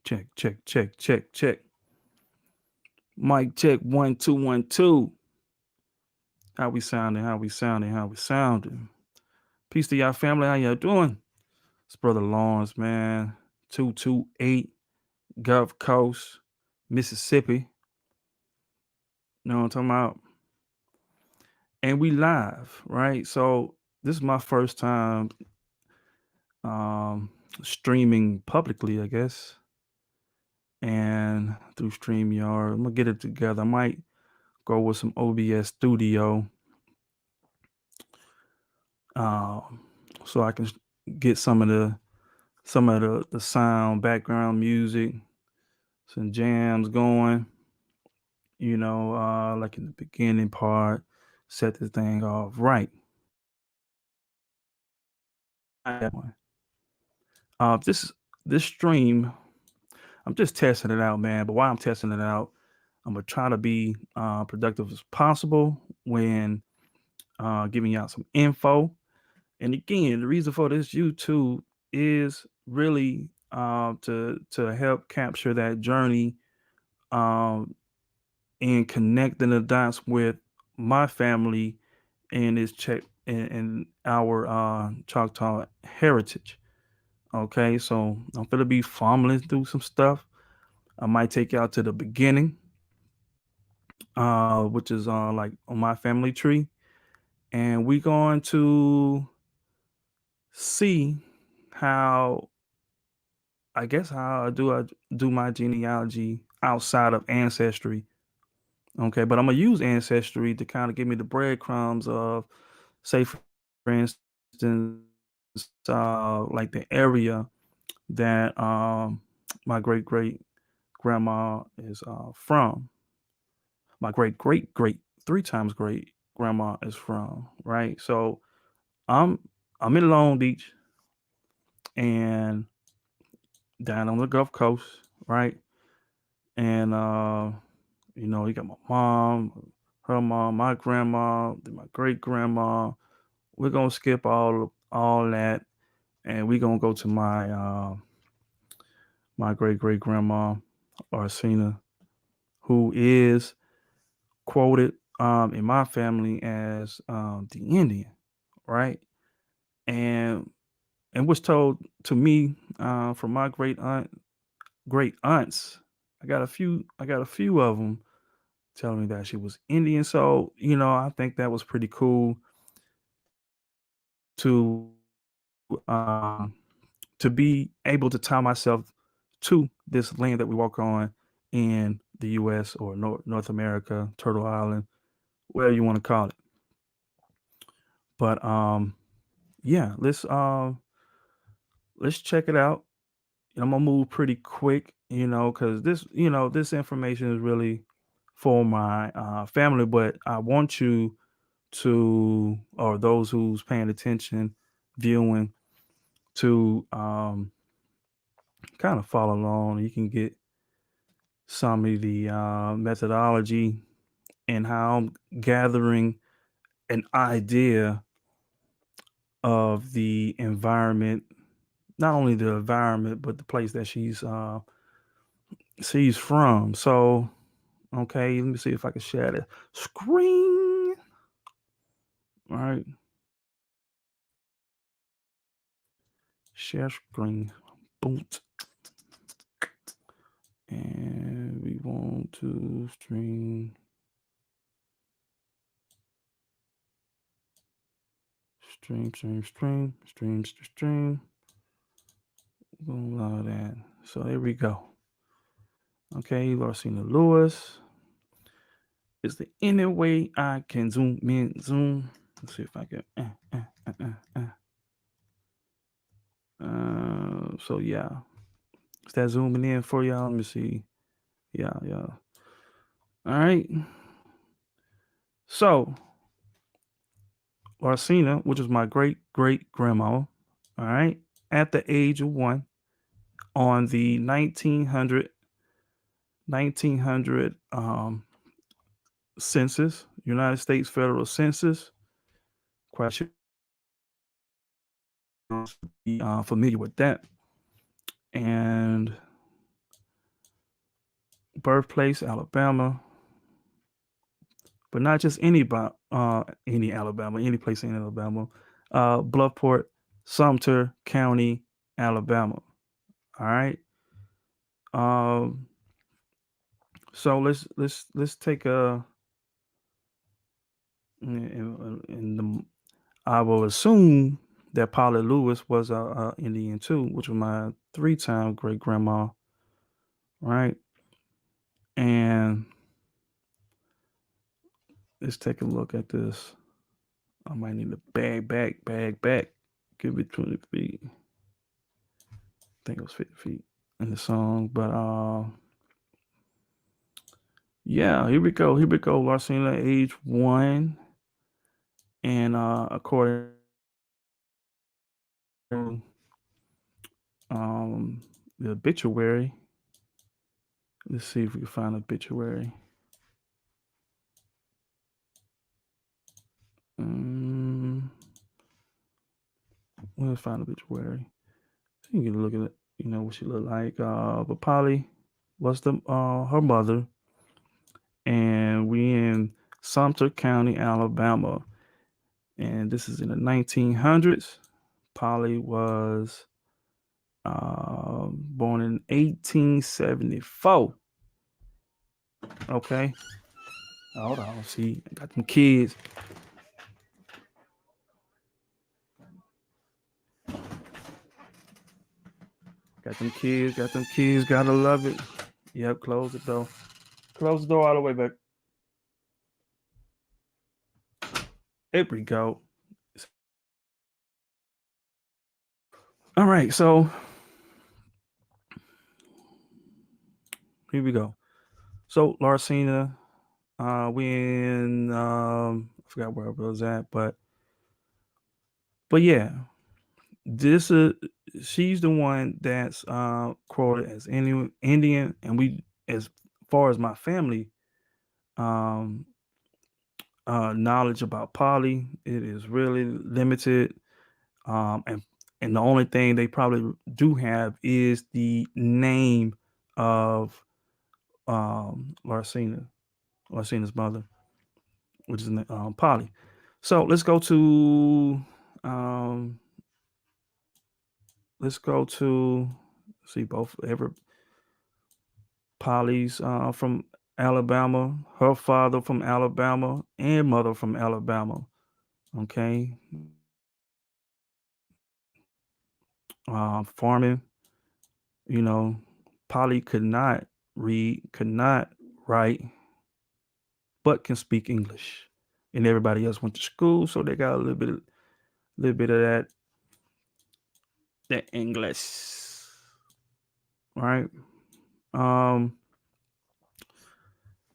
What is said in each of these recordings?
Check, check, check, check, check. Mic check 1 2 1 2. How we sounding? How we sounding? How we sounding? Peace to y'all family. How y'all doing? It's Brother Lawrence, man. 228 Gulf Coast, Mississippi. You know what I'm talking about? And we live, right? So this is my first time um streaming publicly, I guess. And through StreamYard. I'm gonna get it together. I might go with some OBS Studio. Um, so I can get some of the sound, background music, some jams going, like in the beginning part, set this thing off right. This stream, I'm just testing it out, man. But while I'm testing it out, I'm gonna try to be productive as possible when giving y'all some info. And again, the reason for this YouTube is really to help capture that journey um, and connecting the dots with my family and its check and our Choctaw heritage. Okay, so I'm gonna be fumbling through some stuff. I might take y'all to the beginning, which is like on my family tree, and we're going to see how how I do my genealogy outside of ancestry. Okay, but I'm gonna use ancestry to kind of give me the breadcrumbs of, say, for instance, like the area that my great great grandma is from. My great great great three times great grandma is from. Right, so I'm I'm in Long Beach and down on the Gulf Coast, right? And you got my mom, her mom, my grandma, then my great grandma. We're gonna skip all that, and we're gonna go to my great great grandma, Arsena, who is quoted in my family as the Indian, right? And was told to me from my great aunts. I got a few of them telling me that she was Indian. So, I think that was pretty cool to to be able to tie myself to this land that we walk on in the US or North America, Turtle Island, whatever you want to call it. But yeah, let's check it out. I'm gonna move pretty quick, because this information is really for my family, but I want you to, or those who's paying attention, viewing, to kind of follow along. You can get some of the methodology and how I'm gathering an idea of the environment, not only the environment, but the place that she's from. So, okay, let me see if I can share the screen. All right, share screen. Boom. And we want to stream. We're gonna allow that. So there we go. Okay, Larsina Lewis. Is there any way I can zoom in? Let's see if I can. So yeah, is that zooming in for y'all? Let me see. Yeah. All right. So Larsina, which is my great great grandma, all right, at the age of 1 on the 1900 census, United States federal census. Quite sure you're familiar with that. And birthplace, Alabama, but not just any Alabama, any place in Alabama. Bluffport, Sumter County, Alabama. All right. Um, so let's take a in the I will assume that Polly Lewis was a Indian too, which was my three-time great grandma, right? And let's take a look at this. I might need to bag back. Give me 20 feet. I think it was 50 feet in the song. But yeah, here we go. Here we go. Larcena, age 1. And according to the obituary, let's see if we can find an obituary. Um, let's find an obituary. So you can look at it, what she looked like. But Polly was the her mother, and we in Sumter County, Alabama, and this is in the 1900s. Polly was born in 1874. Okay, hold on. See, I got them kids. Got them kids. Got them kids. Gotta love it. Yep. Close the door. Close the door all the way back. There we go. All right. So here we go. So Larcena, we in I forgot where I was at, but yeah, this is she's the one that's quoted as Indian, and we as far as my family um knowledge about Polly, it is really limited. And the only thing they probably do have is the name of Larcena's mother, which is Polly. So um, let's go to see both ever Polly's from Alabama, her father from Alabama, and mother from Alabama. Okay, farming. You know, Polly could not read, could not write, but can speak English. And everybody else went to school, so they got a little bit of that English, right? Um,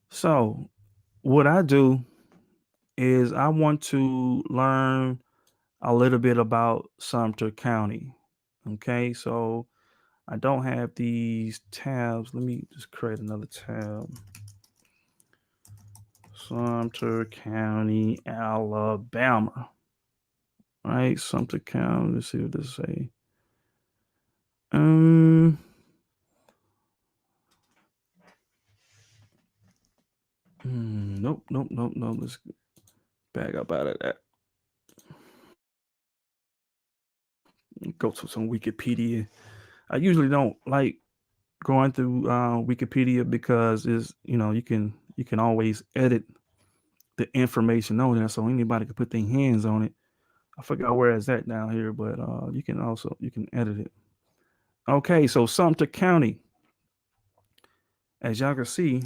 so what I do is I want to learn a little bit about Sumter County. Okay, so I don't have these tabs. Let me just create another tab. Sumter County, Alabama. Right, Sumter County. Let's see what this say. Um, nope. Let's back up out of that. Go to some Wikipedia. I usually don't like going through Wikipedia because is you can always edit the information on there, so anybody can put their hands on it. I forgot where it's at down here, but you can edit it. Okay, so Sumter County, as y'all can see,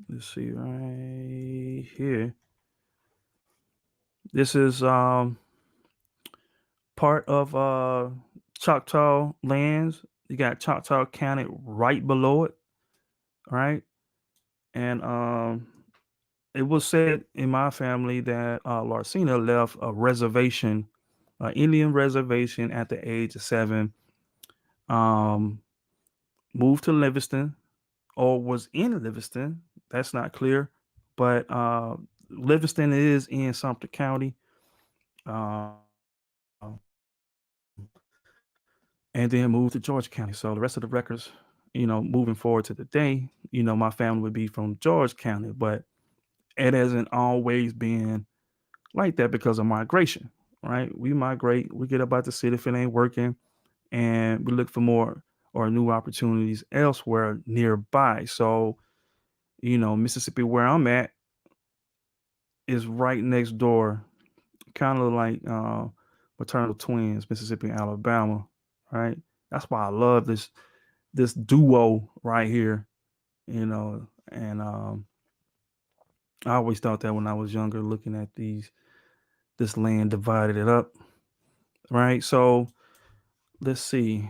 let's see right here. This is part of Choctaw lands. You got Choctaw County right below it, right? And it was said in my family that Larcena left a reservation, an Indian reservation at the age of 7. Um, moved to Livingston or was in Livingston. That's not clear, but Livingston is in Sumter County. Uh, and then moved to Georgia County. So the rest of the records moving forward to the day, my family would be from George County, but it hasn't always been like that because of migration, right? We migrate, we get about the city if it ain't working, and we look for more or new opportunities elsewhere nearby. So, Mississippi, where I'm at, is right next door, kind of like maternal twins, Mississippi and Alabama, right? That's why I love this duo right here, and I always thought that when I was younger, looking at this land divided it up, right? So let's see,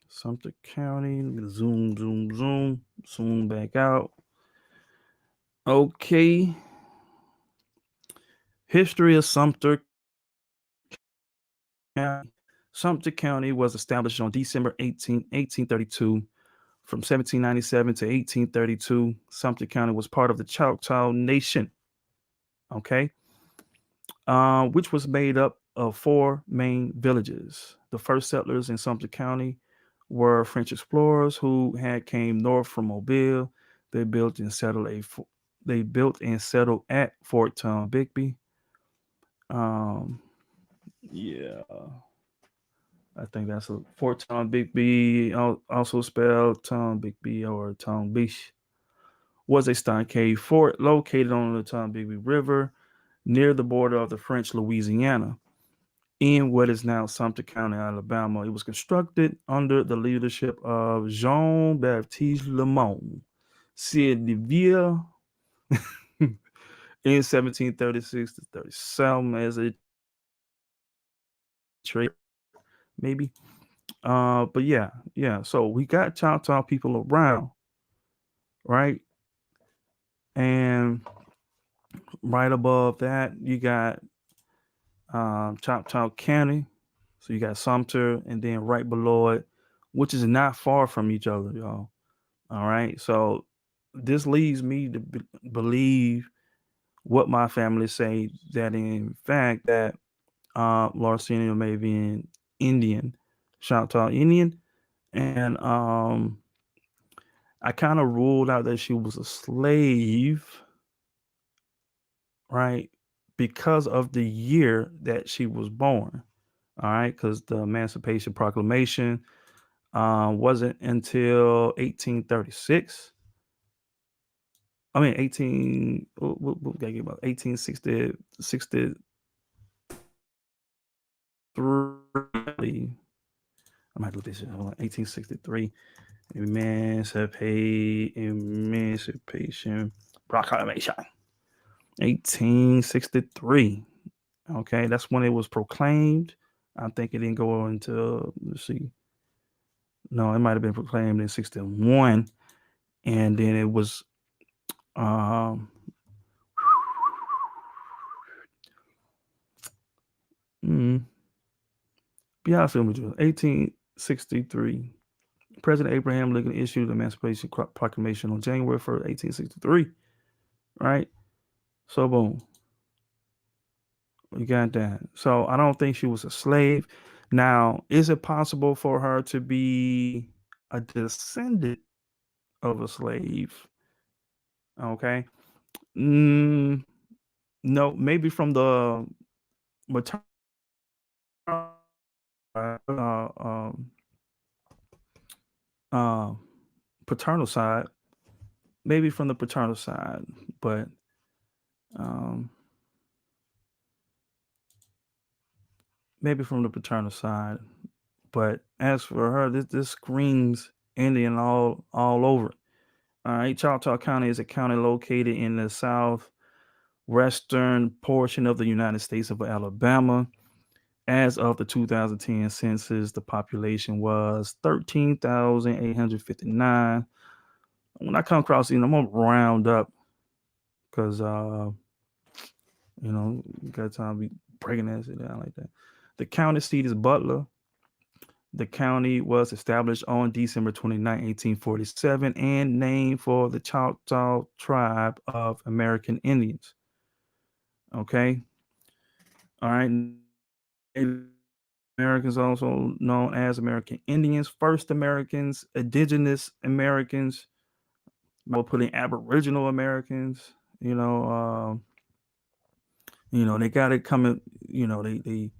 Sumter County. Let me zoom back out. Okay, history of Sumter County. Sumter County was established on December 18, 1832. From 1797 to 1832, Sumter County was part of the Choctaw Nation, okay, which was made up of four main villages. The first settlers in Sumter County were French explorers who had came north from Mobile. They built and settled at Fort Tom Bigby. Um, yeah, I think that's a Fort Tom Bigby, also spelled Tom Bigby or Tom Beach, was a stockade fort located on the Tombigbee River near the border of the French Louisiana in what is now Sumter County, Alabama. It was constructed under the leadership of Jean-Baptiste Lemon Ville in 1736 to 37 as a trade, maybe. But yeah. So we got Choctaw people around, right? And right above that, you got Choctaw County. So you got Sumter, and then right below it, which is not far from each other, y'all. All right. So this leads me to believe what my family say, that in fact that Larcinia may be an Indian, Choctaw Indian, and I kind of ruled out that she was a slave, right, because of the year that she was born. All right, because the Emancipation Proclamation wasn't until 1836. I mean, 18, what we got to get about 1860, 63. I might do this. Hold on, 1863. Emancipation Proclamation. 1863. Okay, that's when it was proclaimed. I think it didn't go until, let's see. No, it might have been proclaimed in 61. And then it was um mm, yeah, I feel me, 1863. President Abraham Lincoln issued the Emancipation Proclamation on January 1st, 1863. Right? So boom. You got that. So I don't think she was a slave. Now, is it possible for her to be a descendant of a slave? Okay. Mm, no, maybe from the maternal uh, um, uh, paternal side, maybe from the paternal side, but um, maybe from the paternal side. But as for her, this screams Indian all over. All right, Choctaw County is a county located in the southwestern portion of the United States of Alabama. As of the 2010 census, the population was 13,859. When I come across these, I'm gonna round up because you got time to be breaking that shit down like that. The county seat is Butler. The county was established on December 29, 1847, and named for the Choctaw tribe of American Indians. Okay. All right. Americans, also known as American Indians, First Americans, Indigenous Americans. I would put in Aboriginal Americans. You know, they got it coming. They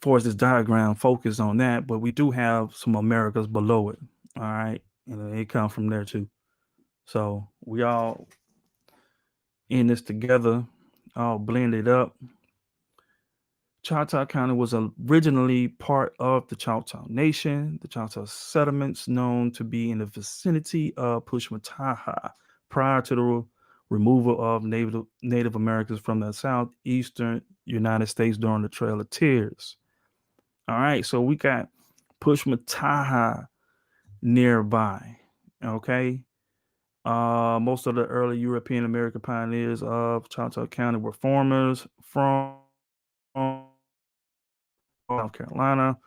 for this diagram focus on that, but we do have some Americas below it. All right, and they come from there too. So we all in this together, all blended up. Choctaw County was originally part of the Choctaw Nation. The Choctaw settlements known to be in the vicinity of Pushmataha prior to the removal of Native Americans from the southeastern United States during the Trail of Tears. All right, so we got Pushmataha nearby. Okay. Most of the early European American pioneers of Choctaw County were farmers from South Carolina.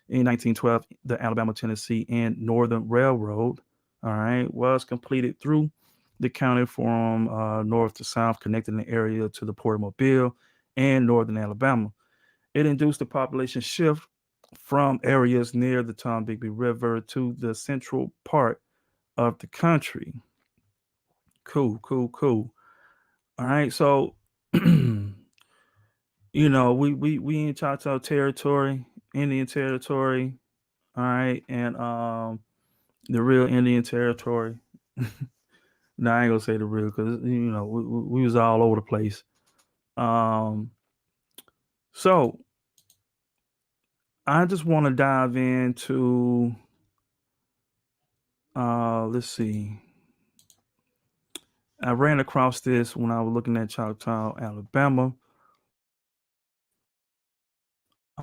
In 1912, the Alabama, Tennessee, and Northern Railroad, all right, was completed through the county from north to south, connecting the area to the Port of Mobile and northern Alabama. It induced a population shift from areas near the Tombigbee River to the central part of the country. Cool, cool, cool. All right, so we in Choctaw territory, Indian territory, all right, and the real Indian territory. No, I ain't gonna say the real because we was all over the place. Um, so I just want to dive into let's see. I ran across this when I was looking at Choctaw, Alabama.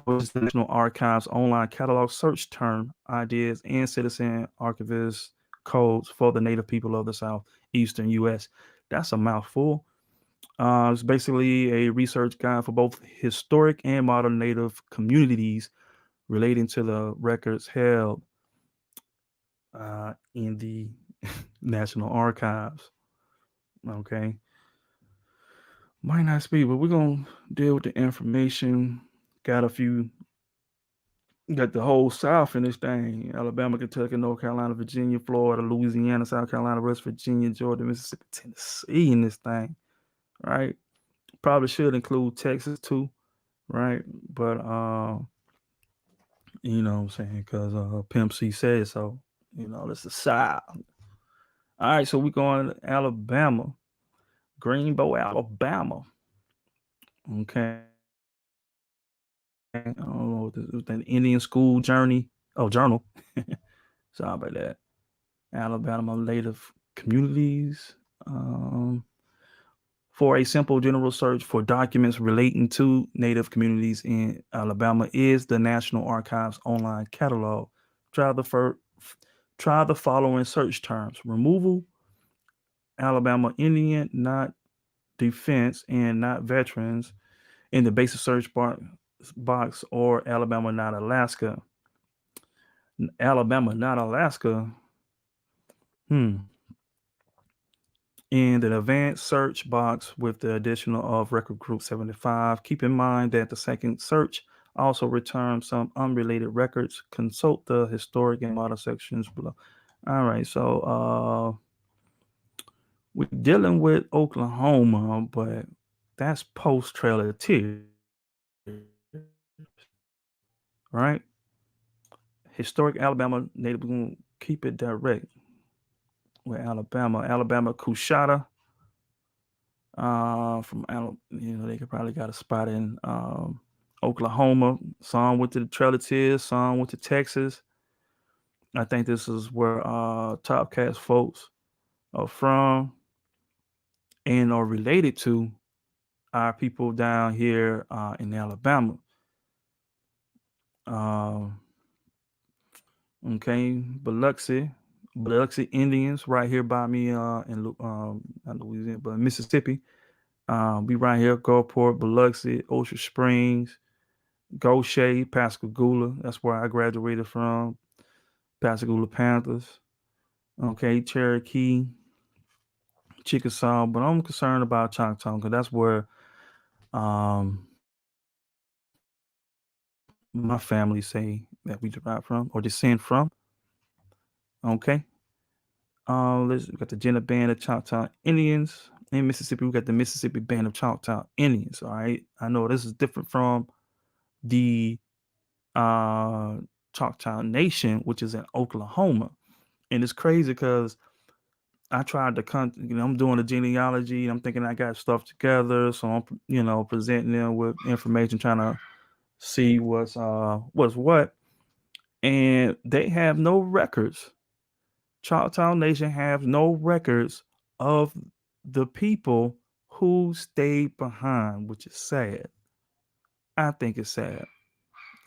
Was the National Archives online catalog search term ideas and citizen archivist codes for the native people of the southeastern U.S. That's a mouthful. It's basically a research guide for both historic and modern native communities relating to the records held in the National Archives. Okay. Might not speak, but we're going to deal with the information. Got a few Got the whole South in this thing: Alabama, Kentucky, North Carolina, Virginia, Florida, Louisiana, South Carolina, West Virginia, Georgia, Mississippi, Tennessee in this thing, right? Probably should include Texas too, right? But you know what I'm saying? Because Pimp C said so. That's the South. All right, so we're going to Alabama, Greenbow, Alabama. Okay. I don't know what this was, the Indian School Journey. Oh, Journal. Sorry about that. Alabama Native Communities. Um, for a simple general search for documents relating to Native communities in Alabama is the National Archives online catalog. Try the fir- Try the following search terms: removal, Alabama Indian, not defense, and not veterans in the basic search box, or Alabama, not Alaska. Alabama, not Alaska. Hmm. In the advanced search box with the additional of record group 75. Keep in mind that the second search also returns some unrelated records. Consult the historic and modern sections below. All right, so we're dealing with Oklahoma, but that's post Trail of Tears, right? Historic Alabama native, we're gonna keep it direct with Alabama Cushata. They could probably got a spot in Oklahoma. Some went to the Trail of Tears, some went to Texas. I think this is where Top Cats folks are from and are related to our people down here in Alabama. Um, okay, Biloxi Indians right here by me not Louisiana, but Mississippi. We right here, Gulfport, Biloxi, Ocean Springs, Goshen, Pascagoula. That's where I graduated from. Pascagoula Panthers. Okay, Cherokee, Chickasaw. But I'm concerned about Choctaw because that's where um, my family say that we derive from or descend from. Okay. We got the Jenna Band of Choctaw Indians in Mississippi. We got the Mississippi Band of Choctaw Indians. All right. I know this is different from the uh Choctaw Nation, which is in Oklahoma. And it's crazy because I tried to I'm doing a genealogy and I'm thinking I got stuff together. So I'm, presenting them with information, trying to see what's what. And they have no records. Choctaw Nation have no records of the people who stayed behind, which is sad. I think it's sad.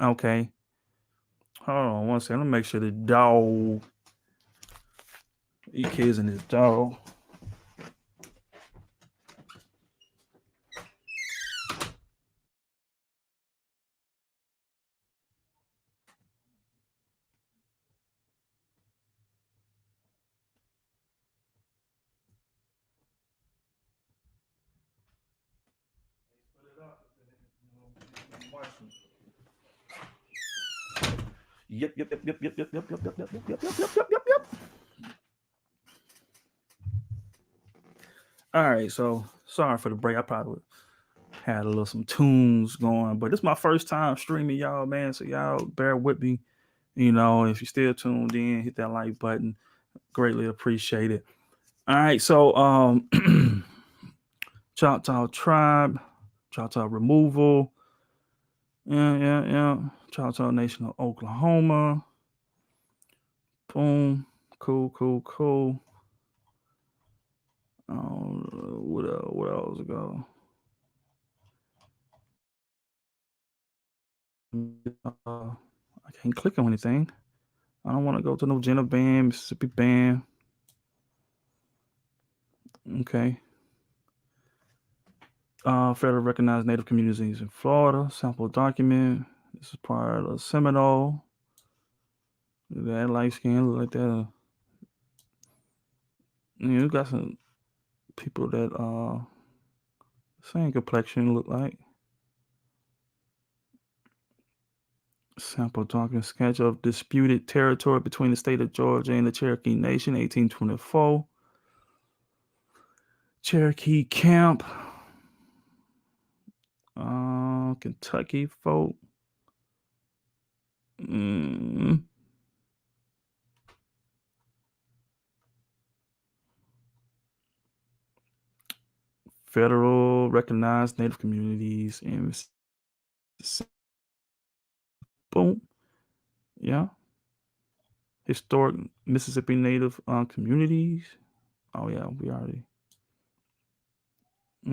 Okay. Hold on one second. Let me make sure the dog, these kids and this dog. Yep, yep, yep, yep, yep, yep, yep, yep, yep, yep, yep, yep, yep, yep, yep, yep. All right, so sorry for the break. I probably had a little some tunes going, but this is my first time streaming, y'all, man. So y'all bear with me. If you're still tuned in, hit that like button. Greatly appreciate it. All right, so Choctaw tribe, Choctaw removal, yeah. Choctaw Nation of Oklahoma. Boom, cool. What else ago? I can't click on anything. I don't want to go to no Jenna Band, Mississippi Band. Okay. Federal recognized Native communities in Florida. Sample document. This is part of Seminole. That light skin look like that. You got some people that same complexion look like. Sample document sketch of disputed territory between the state of Georgia and the Cherokee Nation, 1824. Cherokee camp. Kentucky folk. Federal recognized Native communities in Mississippi. Boom. Yeah. Historic Mississippi Native communities. Oh yeah, we already.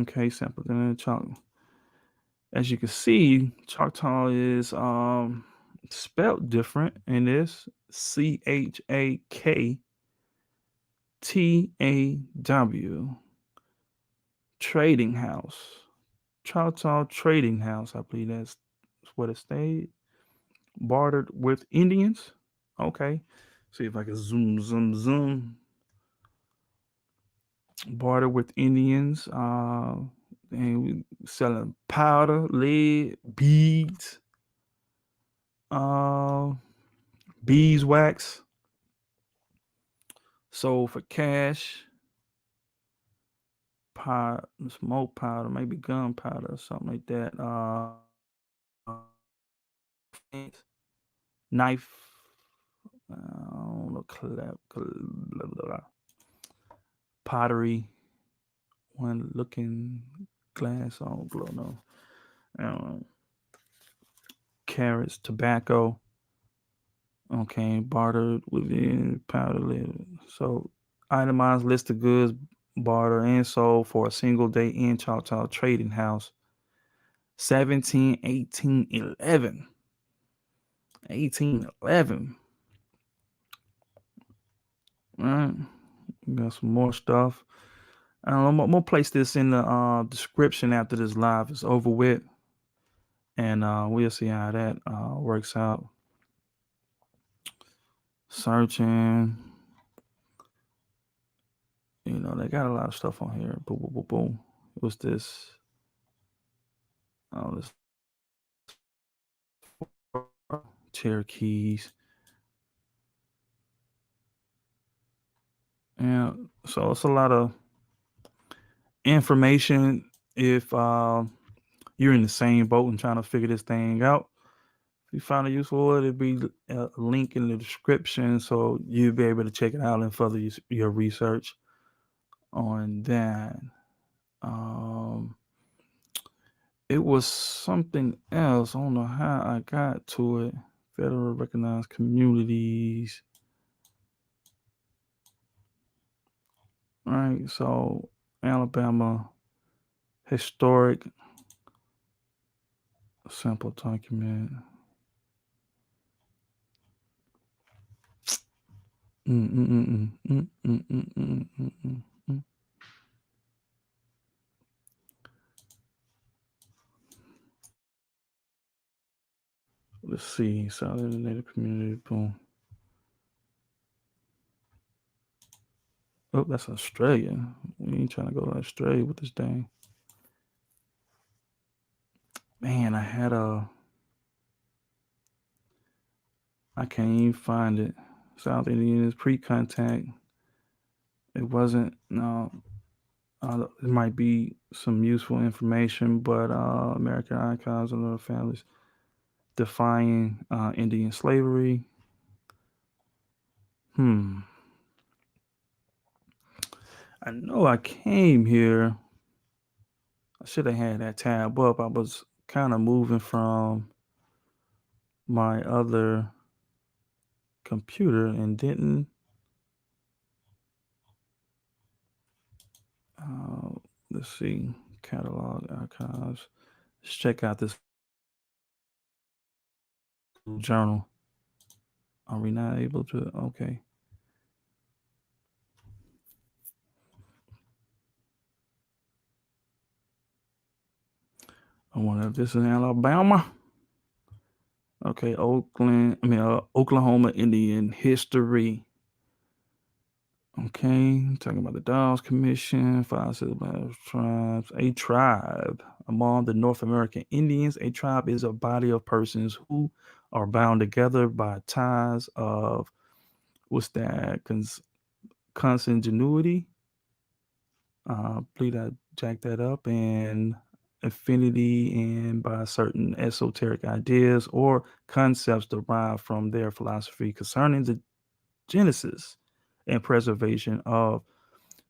Okay, sample then Choctaw. As you can see, Choctaw is spelled different in this CHAKTAW. Trading House. Choctaw Trading House. I believe that's what it stayed. Bartered with Indians. Okay. See if I can zoom. Bartered with Indians. And we selling powder, lead, beads, uh, beeswax. Sold for cash. Smoke powder, maybe gunpowder or something like that. Knife. I don't know, pottery. One looking glass on glow. No, I don't know. Carrots, tobacco. Okay, bartered within powder lead. So, itemized list of goods barter and sold for a single day in Choctaw Trading House. 17, 18, 11. 1811. All right. We got some more stuff. I'm gonna place this in the description after this live is over with, and we'll see how that works out. Searching, they got a lot of stuff on here. Boom. What's this? Oh, this Cherokees. And so it's a lot of information if you're in the same boat and trying to figure this thing out. If you find it useful, it'll be a link in the description so you'll be able to check it out and further your research on that. Um, it was something else. I don't know how I got to it. Federal recognized communities. All right, so Alabama historic sample document. Mm, mm, mm, mm, mm, mm, mm, mm, mm, mm, mm. Let's see. Southern Native community. Boom. Oh, that's Australia. We ain't trying to go to Australia with this thing. Man, I can't even find it. South Indians pre-contact. It wasn't. No, it might be some useful information, but American icons and their families defying Indian slavery. Hmm. I know I came here. I should have had that tab up. I was kind of moving from my other computer and didn't. Uh, let's see. Catalog archives. Let's check out this journal. Are we not able to? Okay. I wonder if this is Alabama. Okay, Oklahoma Indian history. Okay, talking about the Dawes Commission, five civilized tribes. A tribe among the North American Indians. A tribe is a body of persons who are bound together by ties of what's that? Consanguinity. Believe I jacked that up, and affinity, and by certain esoteric ideas or concepts derived from their philosophy concerning the genesis and preservation of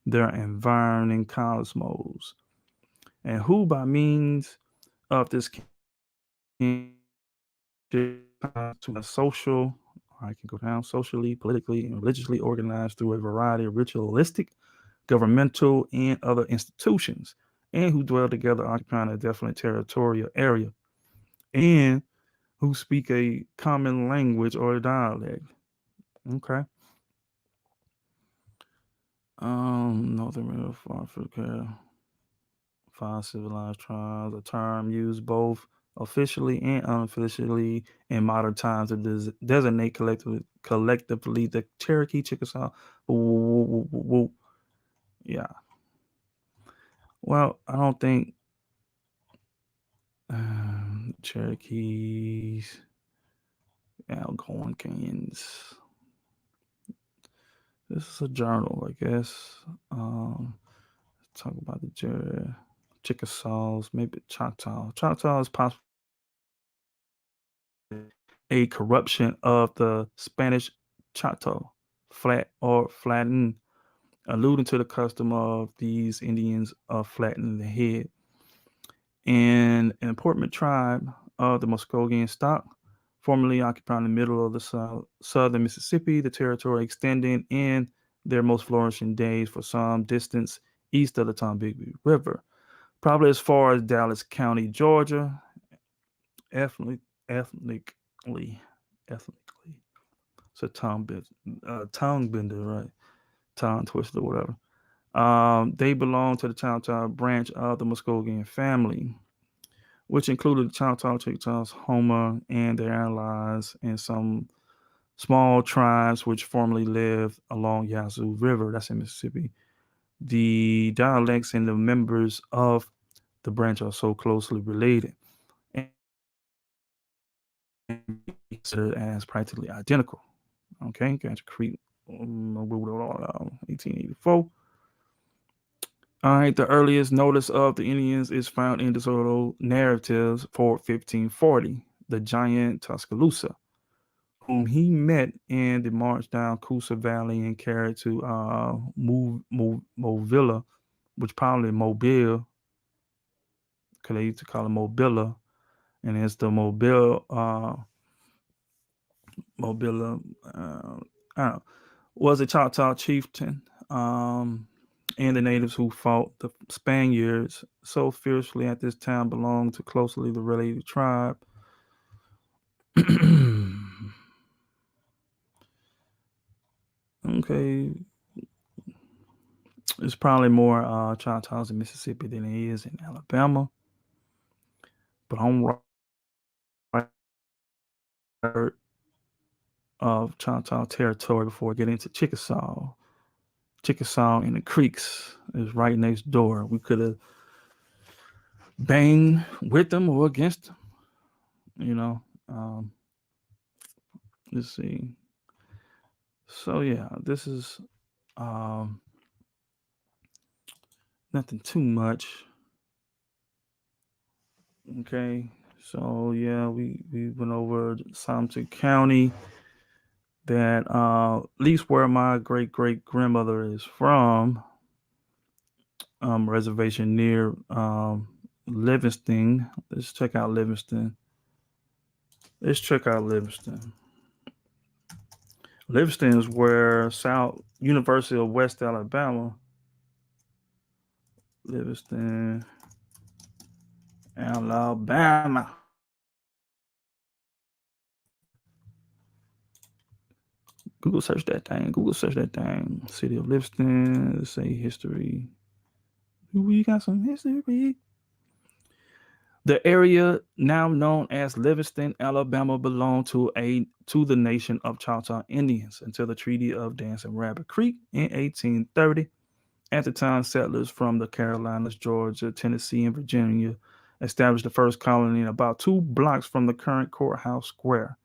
their environing cosmos, and who by means of this can to a social, I can go down, socially, politically, and religiously organized through a variety of ritualistic, governmental, and other institutions, and who dwell together occupying a definite territorial area, and who speak a common language or a dialect. Okay. Northern Africa, five civilized tribes, a term used both officially and unofficially in modern times to designate collectively the Cherokee, Chickasaw. Yeah. Well, I don't think Cherokees, Algonquins. This is a journal, I guess. Talk about the Chickasaws, maybe Choctaw. Choctaw is possibly a corruption of the Spanish Choctaw, flat or flatten, alluding to the custom of these Indians of flattening the head. And an important tribe of the Muskogean stock, formerly occupying the middle of the southern Mississippi, the territory extending in their most flourishing days for some distance east of the Tombigbee River, probably as far as Dallas County, Georgia. Ethnic, ethnically, ethnically. It's a tongue bender, right? Tongue twister, whatever. They belong to the Choctaw branch of the Muskogean family, which included the Choctaw, Chickasaws, Homer, and their allies, and some small tribes which formerly lived along Yazoo River, that's in Mississippi. The dialects and the members of the branch are so closely related. considered as practically identical. Okay, Gotcha Creek, 1884. All right, the earliest notice of the Indians is found in the Soto narratives for 1540. The giant Tuscaloosa, whom he met in the march down Coosa Valley and carried to Movilla, which probably Mobile, because they used to call it Mobilla, and it's the Mobilla, I don't know, was a Choctaw chieftain, and the natives who fought the Spaniards so fiercely at this time belonged to closely related tribe. Okay, it's probably more Choctaws in Mississippi than it is in Alabama, but I'm right of Choctaw territory before I get into Chickasaw. Chickasaw and the Creeks is right next door. We could have banged with them or against them, you know. Um, let's see. So yeah, this is um, nothing too much. Okay. So yeah, we went over Sumter County, that at least where my great great grandmother is from, reservation near Livingston. Let's check out Livingston. Let's check out Livingston. Livingston is where South University of West Alabama. Livingston, Alabama. Google search that thing. Google search that thing. City of Livingston. Let's say history. We got some history. The area now known as Livingston, Alabama, belonged to the nation of Choctaw Indians until the Treaty of Dancing Rabbit Creek in 1830. At the time, settlers from the Carolinas, Georgia, Tennessee, and Virginia established the first colony about 2 blocks from the current courthouse square,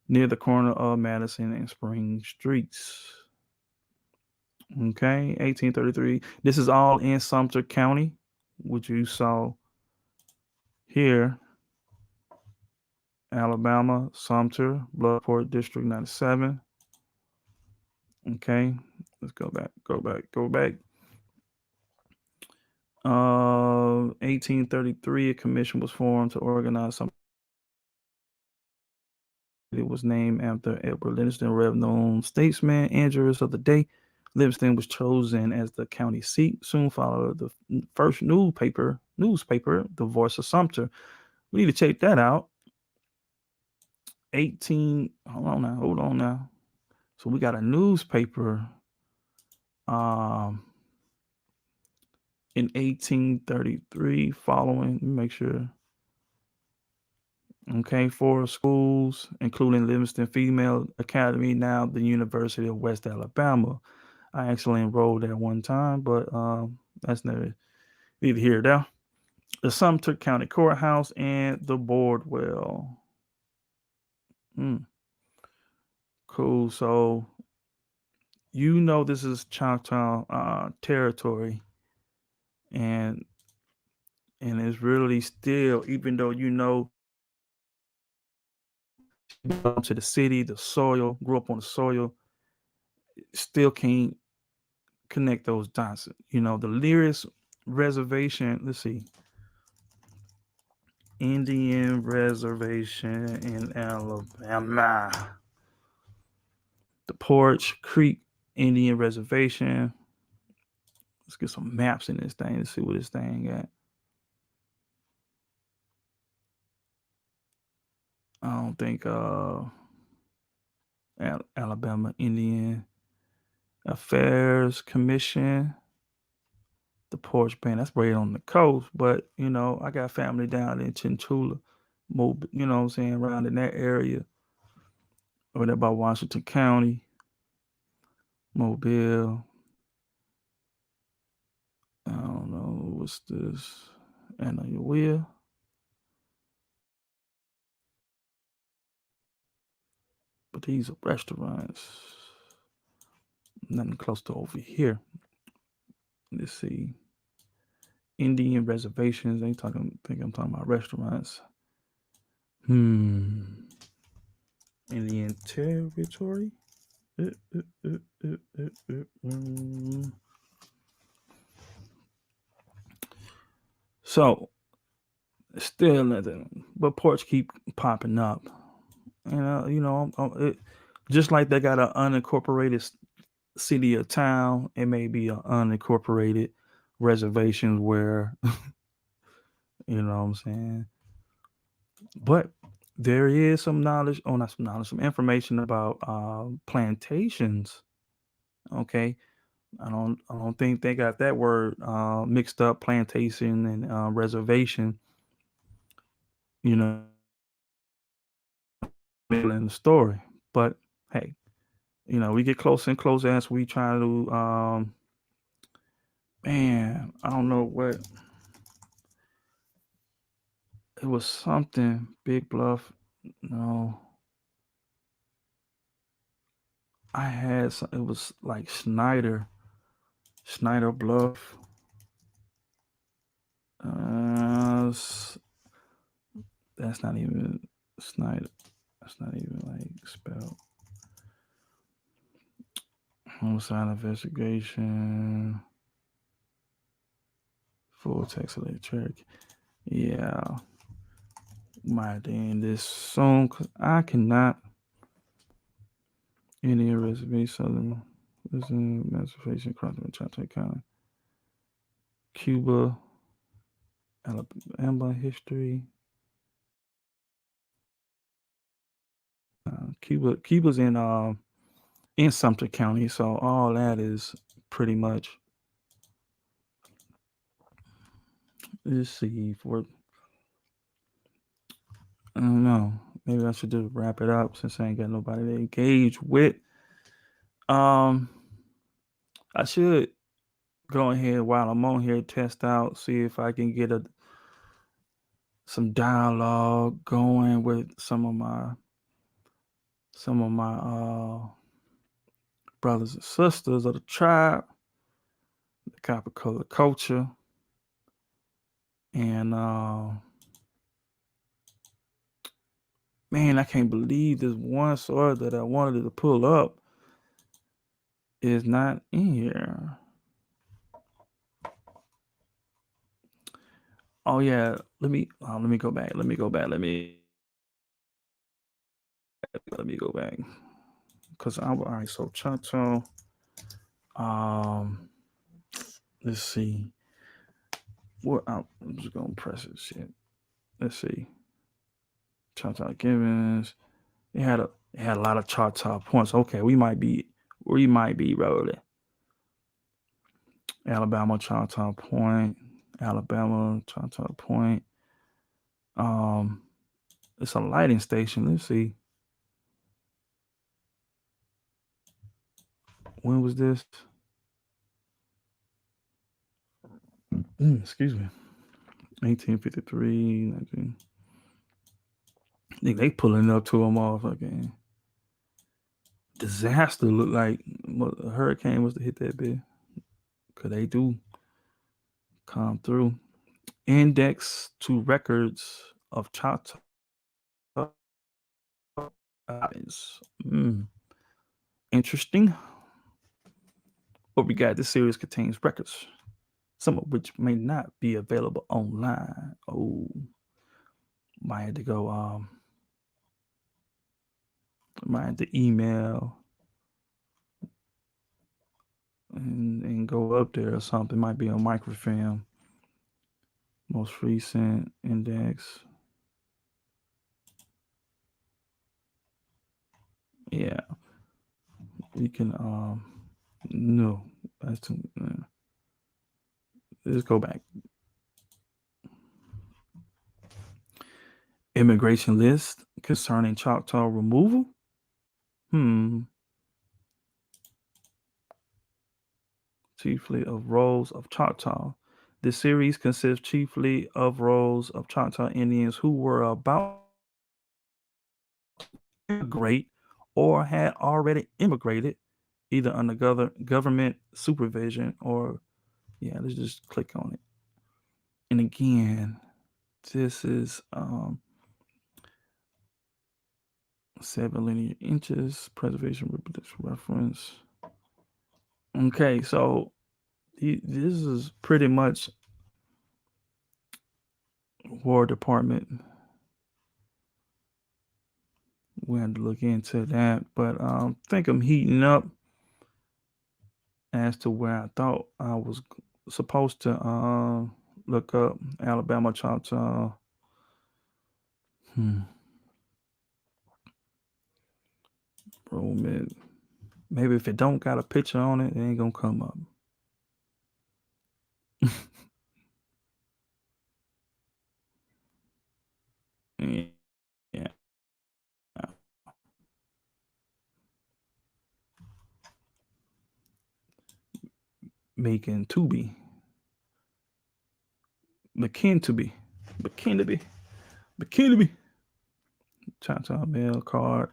near the corner of Madison and Spring Streets. Okay, 1833. This is all in Sumter County, which you saw here. Alabama, Sumter, Bloodport, District 97. Okay, let's go back. 1833, a commission was formed to organize some. It was named after Edward Livingston, well-known statesman and jurist of the day. Livingston was chosen as the county seat. Soon followed the first newspaper, The Voice of Sumter. We need to check that out. 18. Hold on now. So we got a newspaper in 1833 following. Let me make sure. Okay, 4 schools, including Livingston Female Academy, now the University of West Alabama. I actually enrolled there one time, but that's neither here nor there. The Sumter County Courthouse and the Boardwell. Cool. So this is Choctaw territory, and it's really still, even though to the city, the soil, grew up on the soil, still can't connect those dots. The Lyris Reservation. Let's see. Indian Reservation in Alabama. The Porch Creek Indian Reservation. Let's get some maps in this thing to see what this thing got. I don't think Alabama Indian Affairs Commission. The Porch Band. That's right on the coast, but I got family down in Chinchula, Mobile, what I'm saying, around in that area, or there by Washington County, Mobile. I don't know what's this. And you will. but these are restaurants. Nothing close to over here. Let's see. Indian reservations. They talking. Think I'm talking about restaurants. Hmm. Indian territory. Uh, uh, uh, mm. So still nothing. But ports keep popping up. And just like they got an unincorporated city or town, it may be an unincorporated reservations where you know what I'm saying. But there is some knowledge, oh not some knowledge, some information about plantations. Okay, I don't think they got that word mixed up, plantation and reservation. You know, in the story. But hey, we get closer and closer as we try to man, I don't know what it was, something Big Bluff. No, I had some, it was like Schneider Bluff. Uh, s- that's not even Snyder. That's not even like spelled. Homicide investigation. Full text electric. Yeah, might end this soon because I cannot. Indian reservation, southern emancipation, crossing Choctaw County, Cuba, Alabama history. Cuba's in Sumter County, so all that is pretty much. Let's see for I don't know. Maybe I should just wrap it up since I ain't got nobody to engage with. Um, I should go ahead while I'm on here, test out, see if I can get some dialogue going with some of my brothers and sisters of the tribe, the copper color culture, and man, I can't believe this one sword that I wanted to pull up is not in here. Oh yeah, let me go back. Let me go back. Cause I'm all right. So Choctaw. Um, let's see. I'm just gonna press this shit. Let's see. Choctaw Givens. It had a lot of Choctaw points. Okay, we might be rolling. Alabama Choctaw Point. Alabama Choctaw Point. Um, it's a lighting station. Let's see. When was this? Excuse me. 1853. 19. I think they pulling up to a motherfucking disaster. Look like a hurricane was to hit that bit. Cause they do come through. Index to records of Choctaw Islands. Interesting. What we got, this series contains records, some of which may not be available online. Oh, might have to go might have to email and go up there or something. Might be on microfilm. Most recent index. Yeah, we can no, that's too let's go back. Immigration list concerning Choctaw removal. Hmm. Chiefly of roles of Choctaw. This series consists chiefly of roles of Choctaw Indians who were about to migrate or had already immigrated, either under government supervision or, yeah, let's just click on it. And again, this is 7 linear inches, preservation reference. Okay, so this is pretty much War Department. We had to look into that, but I think I'm heating up as to where I thought I was supposed to look up Alabama Choctaw. Hmm. Roman. Maybe if it don't got a picture on it, it ain't gonna come up. Yeah. Making Tubi. McKintoby. McKintoby. McKintoby. Choctaw mail card.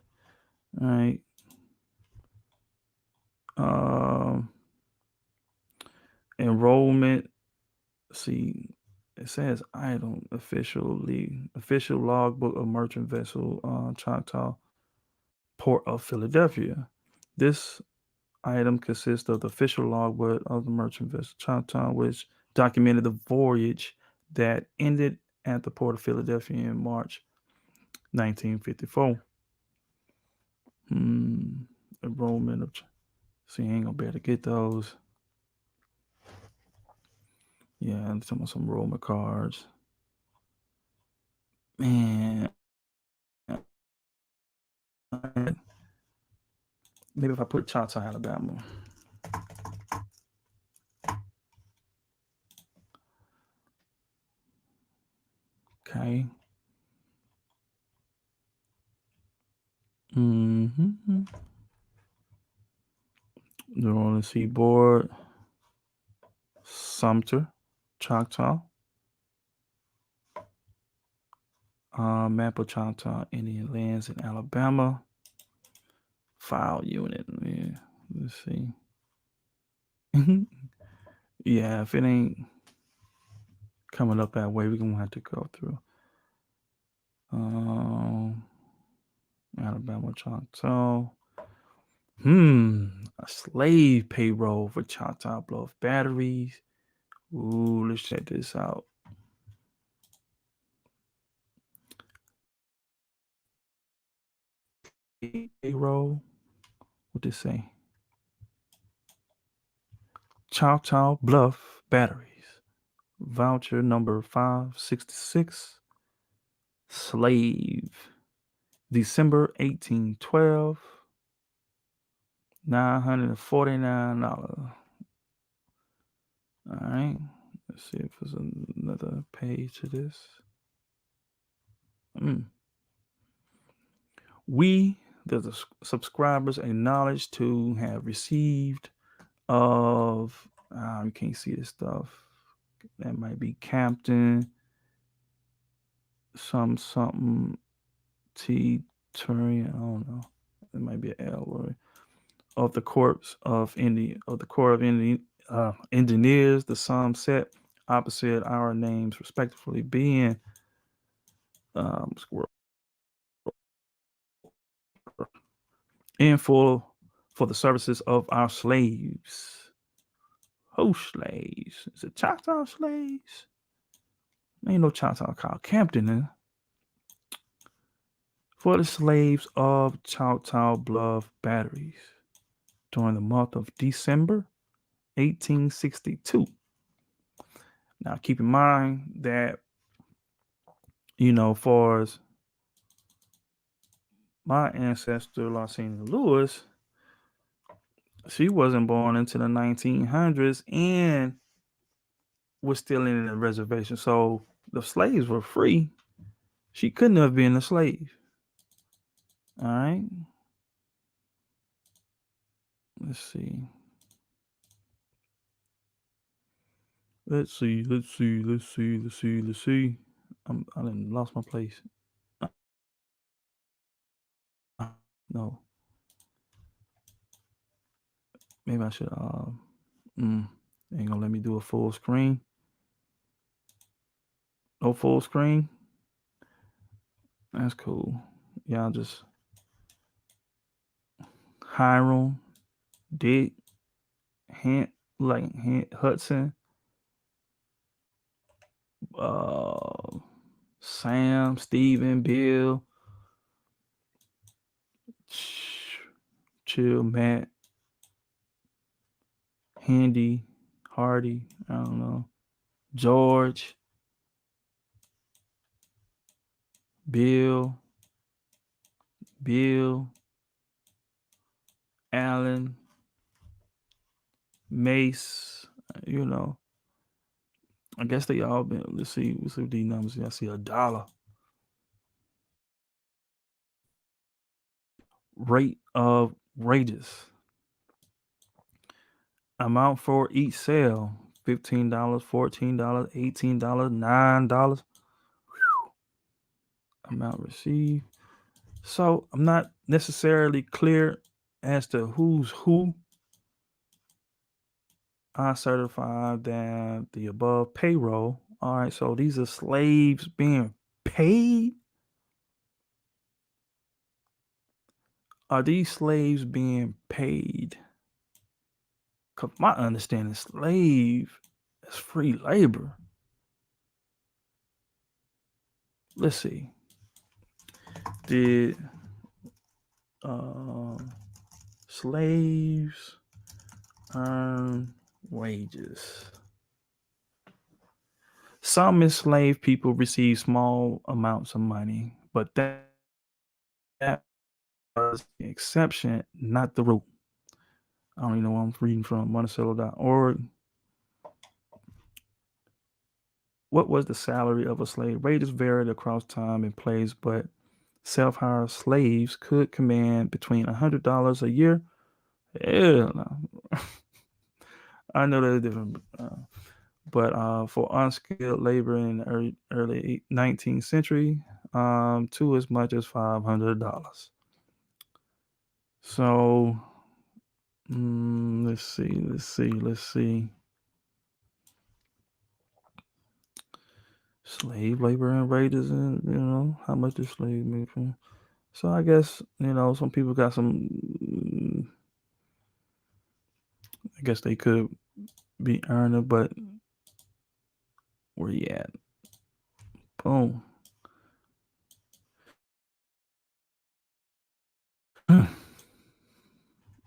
All right. Um, enrollment. See, it says item official logbook of merchant vessel Choctaw Port of Philadelphia. This item consists of the official logbook of the merchant vessel Choctaw, which documented the voyage that ended at the port of Philadelphia in March 1954. Enrollment of. See, I ain't gonna be able to get those. Yeah, and some enrollment cards. Man, maybe if I put Choctaw, Alabama. Okay. Mm-hmm. New Orleans Seaboard. Sumter, Choctaw. Map of Choctaw Indian lands in Alabama. File unit. Yeah. Let's see. Yeah, if it ain't coming up that way, we're gonna have to go through. Alabama Choctaw. A slave payroll for Choctaw Bluff batteries. Ooh, let's check this out. Payroll. What they say? Choctaw Bluff batteries. Voucher number 566. Slave. December 1812. $949. All right. Let's see if there's another page to this. We, the subscribers, acknowledge to have received of, you can't see this stuff. That might be Captain, something, T. Turian, I don't know. It might be an L or of the Corps of Engineers, the sum set opposite our names, respectively, being in full for the services of our slaves. Slaves. Is it Choctaw slaves? Ain't no Choctaw called Campton, huh? For the slaves of Choctaw Bluff batteries during the month of December 1862. Now, keep in mind that, far as my ancestor, Larsina Lewis, she wasn't born into the 1900s and was still in the reservation. So the slaves were free. She couldn't have been a slave. All right. Let's see. Let's see. I done lost my place. No. Maybe I should. Mm, ain't gonna let me do a full screen. No full screen. That's cool. Y'all just Hiram, Dick, Hint, like Hint, Hudson, uh, Sam, Steven, Bill, Chill, Matt, Handy, Hardy. I don't know. George, Bill, Bill, Allen, Mace. You know, I guess they all been. Let's see. Let's see what these numbers. I see $1. Rate of wages. Amount for each sale: $15, $14, $18, $9. Amount received. So I'm not necessarily clear as to who's who. I certify that the above payroll. All right, so these are slaves being paid. Are these slaves being paid? Cause my understanding, slave is free labor. Let's see. Did uh, slaves earn wages? Some enslaved people receive small amounts of money, but that was the exception, not the rule. I don't even know where I'm reading from, Monticello.org. What was the salary of a slave? Wages varied across time and place, but self-hired slaves could command between $100 a year. Hell no. I know there's different, but for unskilled labor in the early 19th century, to as much as $500. So let's see. Slave labor and wages, and how much the slave make from. So I guess some people got some. I guess they could be earning, but where you at? Boom. All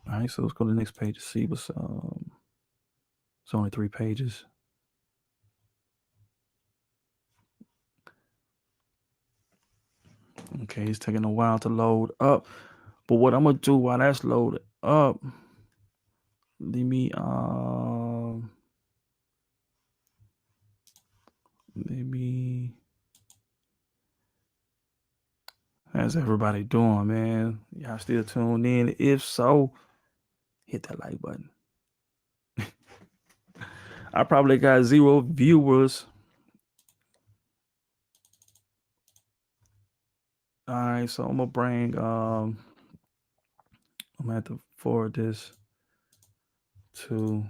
right, so let's go to the next page to see what's. It's only 3 pages. Okay, it's taking a while to load up. But what I'm gonna do while that's loaded up, let me how's everybody doing, man? Y'all still tuned in? If so, hit that like button. I probably got 0 viewers. All right, so I'm gonna bring I'm gonna have to forward this to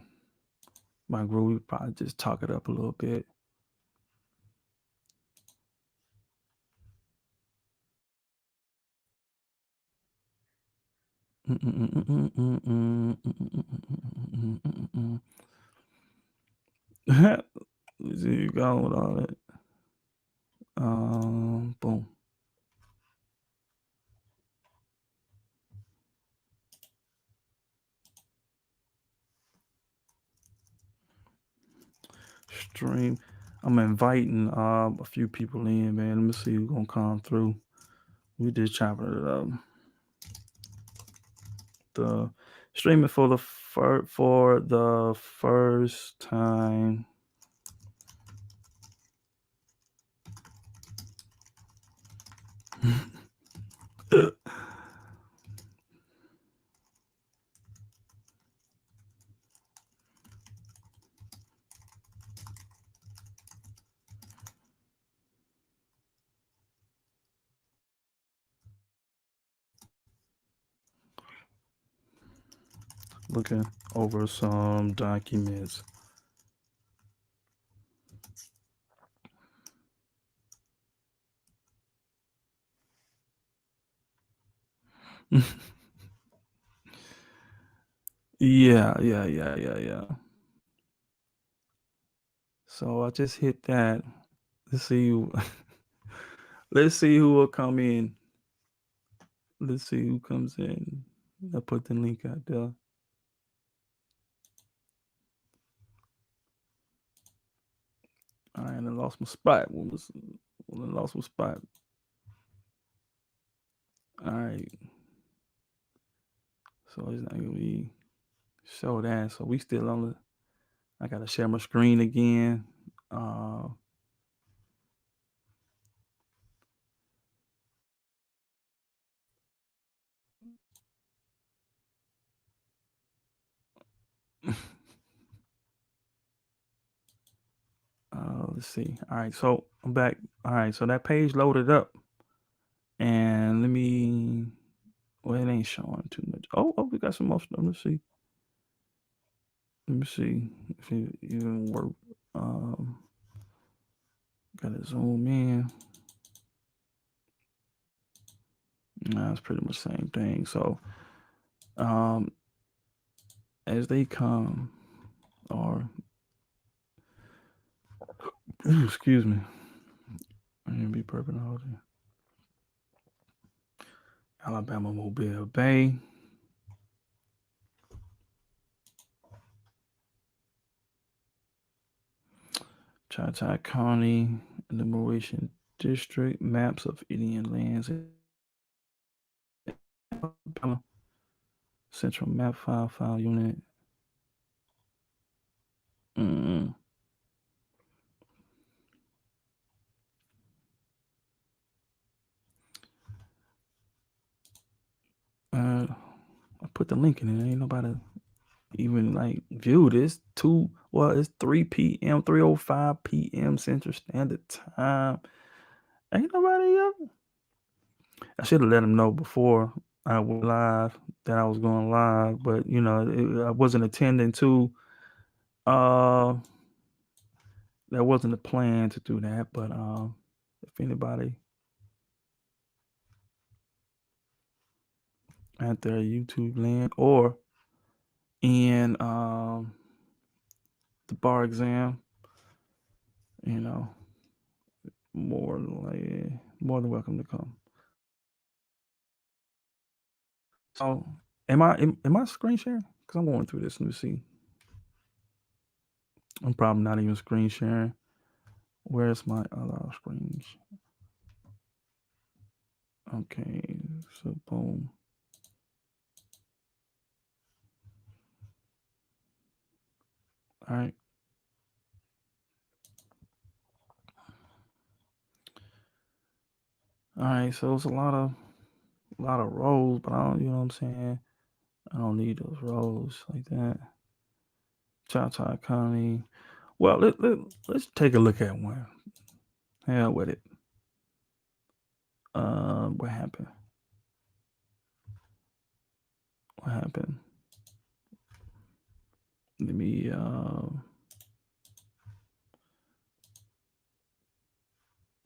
my group. We probably just talk it up a little bit. Let's see you go with all that. Boom. Stream. I'm inviting a few people in, man. Let me see who's gonna come through. We just chopping it up. The streaming for the first time. looking over some documents. Yeah. So I just hit that. Let's see. Let's see who will come in. Let's see who comes in. I put the link out there. All right, I lost my spot. I lost my spot? All right. So it's not gonna be show that. So we still on the. I gotta share my screen again. Uh, let's see. All right, so I'm back. All right, so that page loaded up, and let me. Well, it ain't showing too much. Oh, we got some more stuff. Let's see. Let me see if it even work. Um, Gotta zoom in. Nah, it's pretty much the same thing. So, um, as they come, or excuse me, I didn't be burping all day. Alabama Mobile Bay, Choctaw County, Enumeration District, maps of Indian lands in Alabama, Central Map File Unit. Mm. I put the link in it. Ain't nobody even like view this. It's 3 p.m., 3:05 p.m. Central Standard Time. Ain't nobody up. I should have let them know before I went live that I was going live, but I wasn't attending to. Uh, that wasn't a plan to do that. But if anybody at their YouTube land or in the bar exam, you know, more than welcome to come. So, am I screen sharing? Because I'm going through this. Let me see. I'm probably not even screen sharing. Where's my other screens? Okay, so boom. All right. All right. So it's a lot of rows, but I don't. You know what I'm saying? I don't need those rows like that. Choctaw County. Well, let's take a look at one. Hell with it. What happened? What happened? Let me.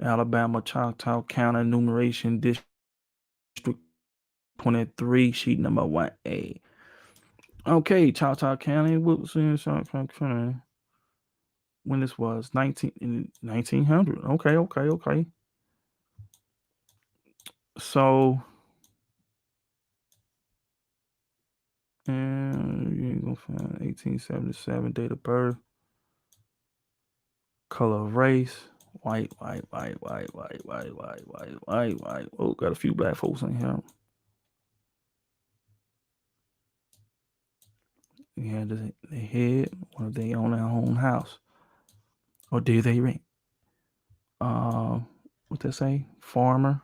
Alabama Choctaw County Enumeration District 23, sheet number 1A. Okay, Choctaw County. What was in Choctaw County? When this was 1900. Okay. So, and you ain't gonna find 1877 date of birth, color of race, white. Oh, got a few black folks in here. You had the head, or they own their own house, or did they rent? What they say? Farmer.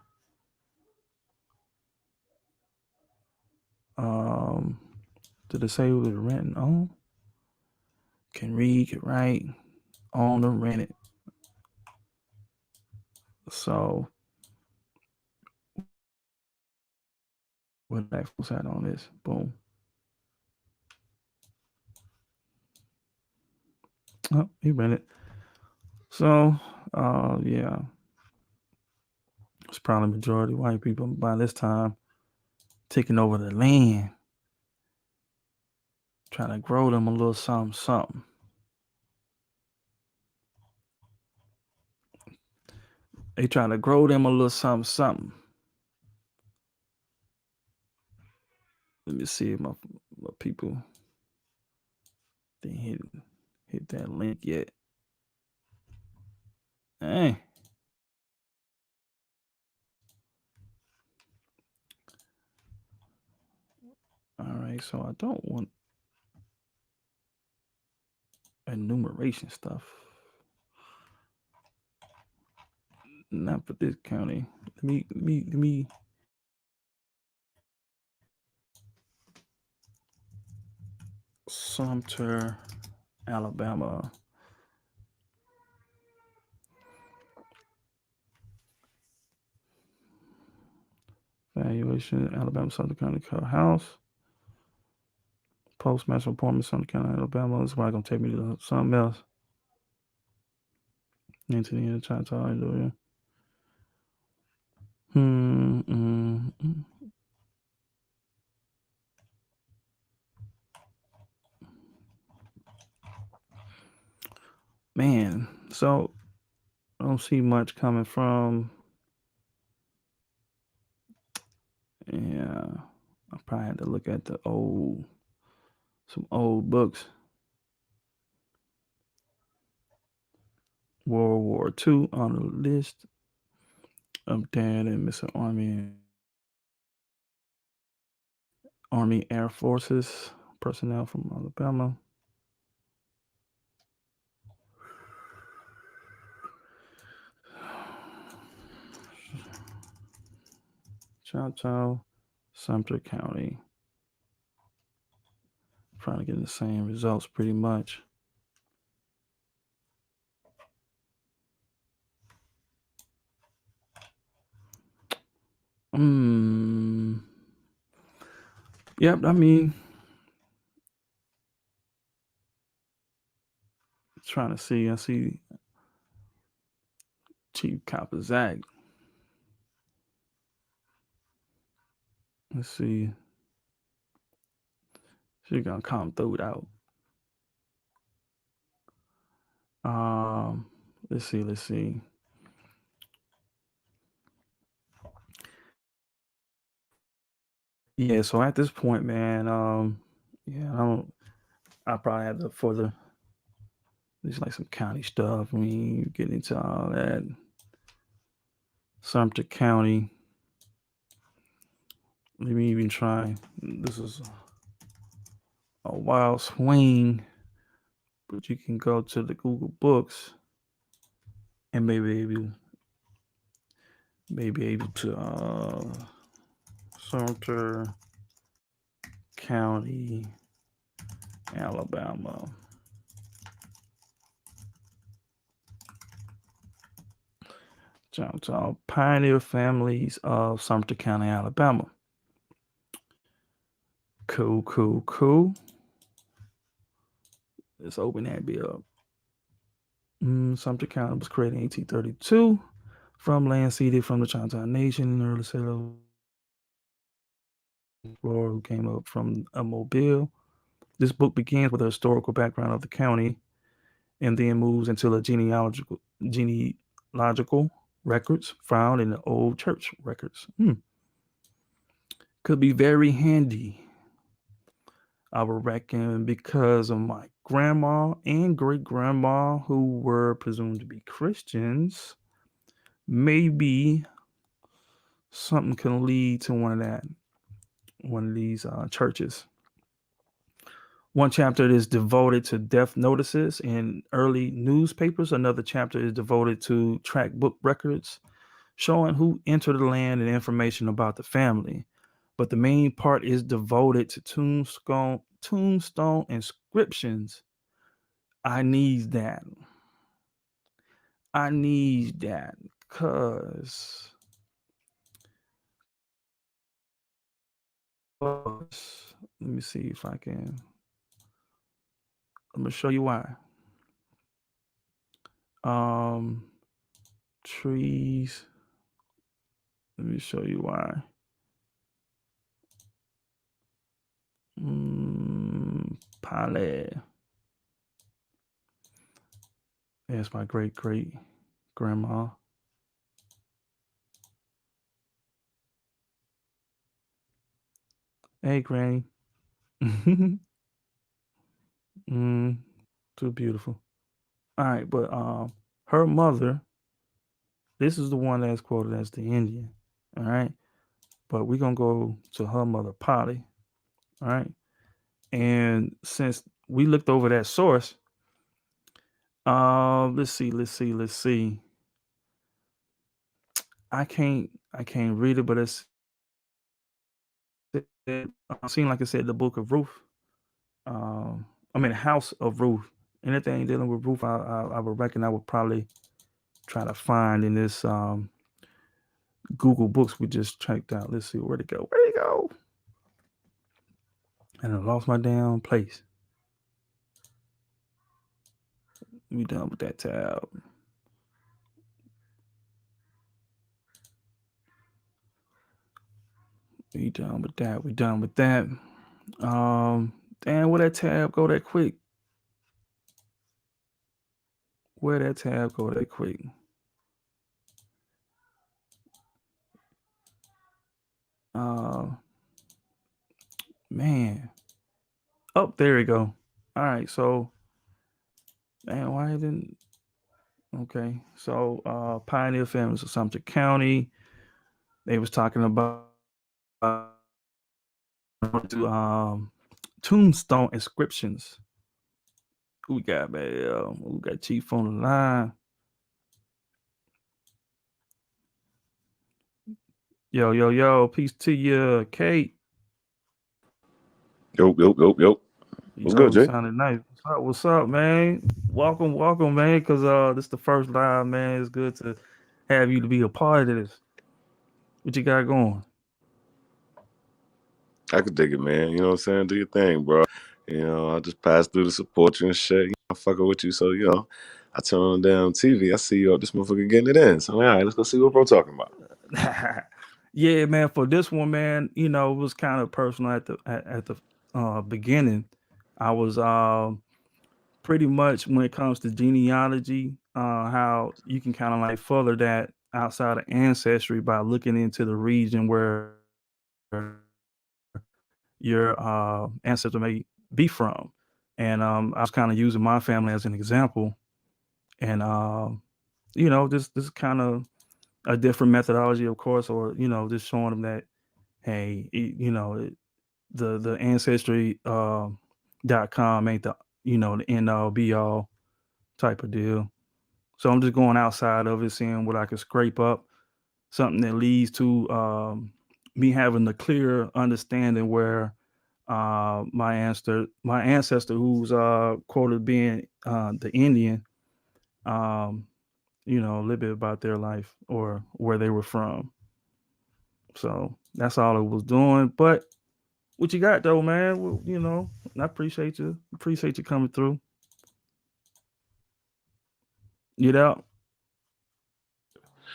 Um, did it say who was renting on? Can read, can write, own or rent it. So, what black folks had on this? Boom. Oh, he rented. So, yeah, it's probably majority white people by this time taking over the land, trying to grow them a little something, something. They trying to grow them a little something, something. Let me see if my people didn't hit that link yet. Hey, all right. So I don't want enumeration stuff. Not for this county. Let me. Sumter, Alabama. Valuation, Alabama, Sumter County House. Postmaster appointment, Sumter County, Alabama. This is probably gonna take me to something else. Into the end of Choctaw, County. Man, so I don't see much coming from. Yeah, I probably had to look at some old books. World War II on the list of dead and missing Army Air Forces personnel from Alabama. Choctaw, Sumter County. Probably getting the same results pretty much. Mm. Yep, I mean, trying to see. I see Chief Copper Zach. Let's see. She's gonna come through it out. Let's see. Yeah, so at this point, man, yeah, I probably have to for the there's like some county stuff. I mean, you get into all that. Sumter County. Let me even try. This is a wild swing, but you can go to the Google Books and maybe able to Sumter County, Alabama. Choctaw Pioneer Families of Sumter County, Alabama. Cool. Let's open that bit up. Sumter County was created in 1832 from land ceded from the Choctaw Nation in the early settlers Florida who came up from a Mobile. This book begins with a historical background of the county and then moves into the genealogical records found in the old church records. Could be very handy, I would reckon, because of my grandma and great grandma who were presumed to be Christians. Maybe something can lead to one of these churches. One chapter is devoted to death notices in early newspapers. Another chapter is devoted to tract book records showing who entered the land and information about the family. But the main part is devoted to tombstone inscriptions. I need that. Cause let me see if I can. I'm gonna show you why. Um, trees. Let me show you why. Pale. That's my great great grandma. Hey, Granny. mm, too beautiful. All right, but her mother. This is the one that's quoted as the Indian. All right, but we're gonna go to her mother, Polly. All right, and since we looked over that source, let's see. I can't read it, but it seemed like it said the Book of Ruth. I mean, House of Ruth. Anything dealing with Ruth, I would reckon I would probably try to find in this Google Books we just checked out. Let's see where'd it go. Where'd it go? And I lost my damn place. We done with that tab. We done with that. We done with that. Damn, where that tab go that quick? Where that tab go that quick? Uh, man. Oh, there we go. All right, so man, why didn't okay? So Pioneer Families of Sumter County. They was talking about tombstone inscriptions. Who we got, man? We got Chief on the line. Yo, yo, yo, peace to you, Kate. Yo, yo, yo, yo. What's Yo, good, you Jay? sounded nice. What's up, man? Welcome, welcome, man. Cause this the first live, man. It's good to have you to be a part of this. What you got going? I could dig it, man. You know what I'm saying? Do your thing, bro. I just pass through to support you and shit. I'm fucking with you. So, I turn on the damn TV. I see, this motherfucker getting it in. So, all right, let's go see what bro talking about. Yeah, man. For this one, man, it was kind of personal at the beginning. I was pretty much when it comes to genealogy, how you can kind of like further that outside of ancestry by looking into the region where your ancestor may be from. And I was kind of using my family as an example. And this is kind of a different methodology, of course, or just showing them that hey, the ancestry .com ain't the end all be all type of deal. So I'm just going outside of it, seeing what I can scrape up, something that leads to me having the clear understanding where my ancestor who's quoted being the Indian, um, a little bit about their life or where they were from. So that's all it was doing. But what you got though, man? Well, I appreciate you. Appreciate you coming through. You out?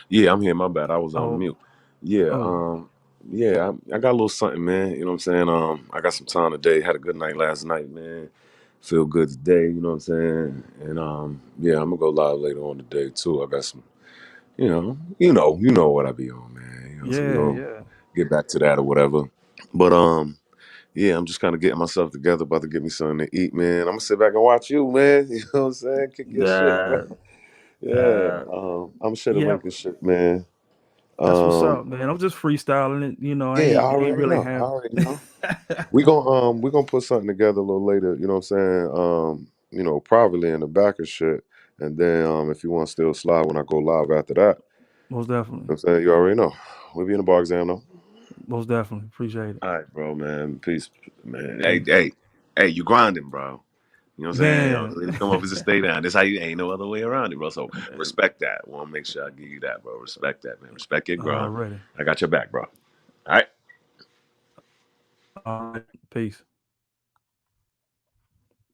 Yeah, I'm here. My bad. I was on Oh, mute. Yeah, oh, I got a little something, man. You know what I'm saying? I got some time today. Had a good night last night, man. Feel good today, you know what I'm saying? And yeah, I'm gonna go live later on today too. I got some, you know what I be on, man. So we yeah, gonna yeah. get back to that or whatever. But yeah, I'm just kind of getting myself together, about to get me something to eat, man. I'm gonna sit back and watch you, man. You know what I'm saying? Kick your shit, bro. Yeah, Yeah. uh, I'm gonna share the yeah. link and shit, man. That's what's Um, up, man. I'm just freestyling it. I yeah, I ain't already really know. I have. already know. We gonna put something together a little later, you know what I'm saying? Privately in the back and shit. And then if you want to still slide when I go live after that, Most you know definitely, what I'm saying? You already know. We'll be in the bar exam though. most definitely. Appreciate it, All right, bro, man. Peace, man. Hey, peace, hey, hey, you grinding, bro. You know what I'm saying? man. When you come up as a stay down. This how you ain't no other way around it, bro. So respect that. Want to make sure I give you that, bro. Respect that, man. Respect your grind. Already. I got your back, bro. All right. All right. Peace.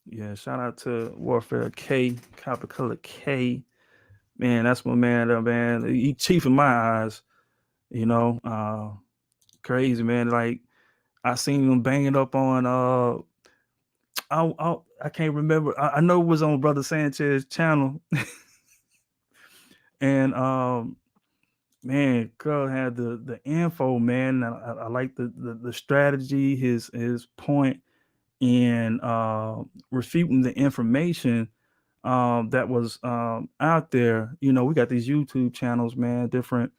Yeah. Shout out to Warfare K, Copper Color K. man, that's my man, man. He chief in my eyes, you know. Crazy man. Like I seen him banging up on I can't remember. I know it was on Brother Sanchez channel, and man, Cub had the info, man. I like the strategy, his point in refuting the information that was out there. You know, we got these YouTube channels, man, different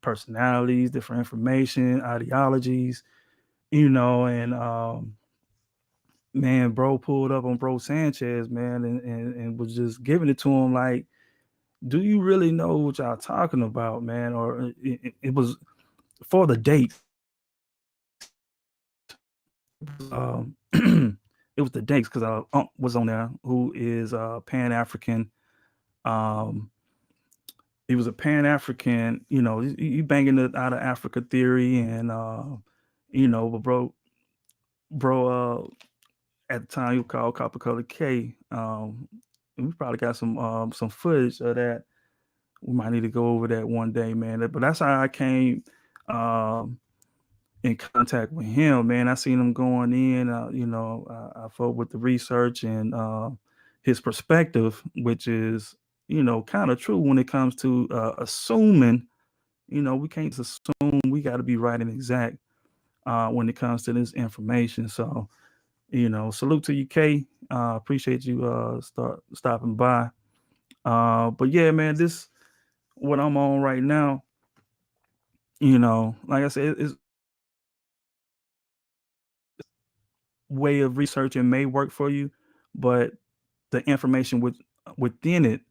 personalities, different information, ideologies, you know, and man, bro pulled up on Bro Sanchez, man, and was just giving it to him like, do you really know what y'all talking about, man? Or it was for the dates. It was the dates because was on there who is Pan African. Um, he was a Pan African, you know, he banging it out of Africa theory and you know, but bro at the time he was called Copper Color K. And we probably got some footage of that. We might need to go over that one day, man. But that's how I came um in contact with him, man. I seen him going in, you know, I fought with the research and his perspective, which is, you know, kind of true when it comes to assuming, you know, we can't just assume, we got to be right and exact when it comes to this information. So, you know, salute to you, K. Appreciate you stopping by. But yeah, man, this what I'm on right now, you know, like I said, it's way of researching may work for you, but the information within it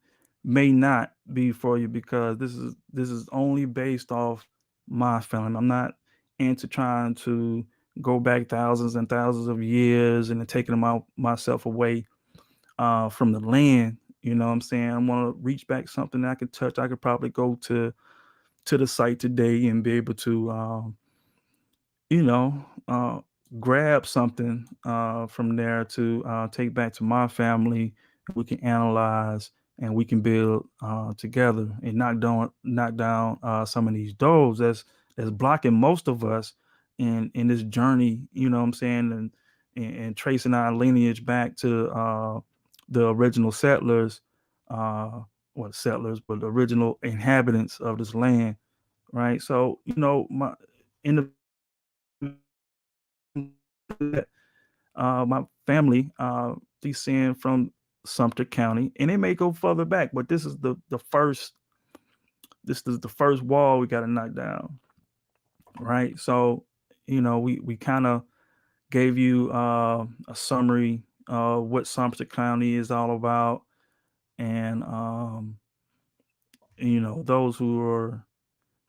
may not be for you because this is only based off my feeling. I'm not into trying to go back thousands and thousands of years and then taking myself away from the land. You know what I'm saying? I want to reach back something that I could touch. I could probably go to the site today and be able to you know, grab something from there to take back to my family. We can analyze and we can build together and knock down some of these doors that's blocking most of us in this journey. You know what I'm saying? And tracing our lineage back to the original settlers, well, settlers, but the original inhabitants of this land, right? So, you know, in the my family descend from Sumter County, and it may go further back, but this is the first. This is the first wall we got to knock down, right? So, you know, we kind of gave you a summary of what Sumter County is all about, and you know, those who are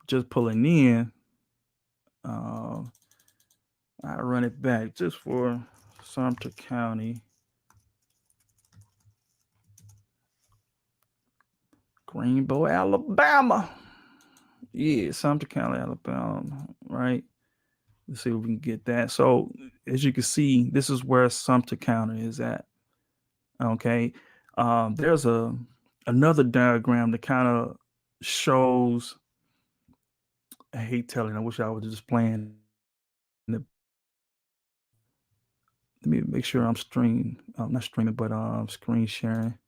just pulling in, uh, I run it back just for Sumter County, Greenbow, Alabama. Yeah, Sumter County, Alabama, right? Let's see if we can get that. So, as you can see, this is where Sumter County is at. Okay, there's another diagram that kind of shows. I hate telling. I wish I was just playing. Let me make sure I'm streaming. Not streaming, but screen sharing.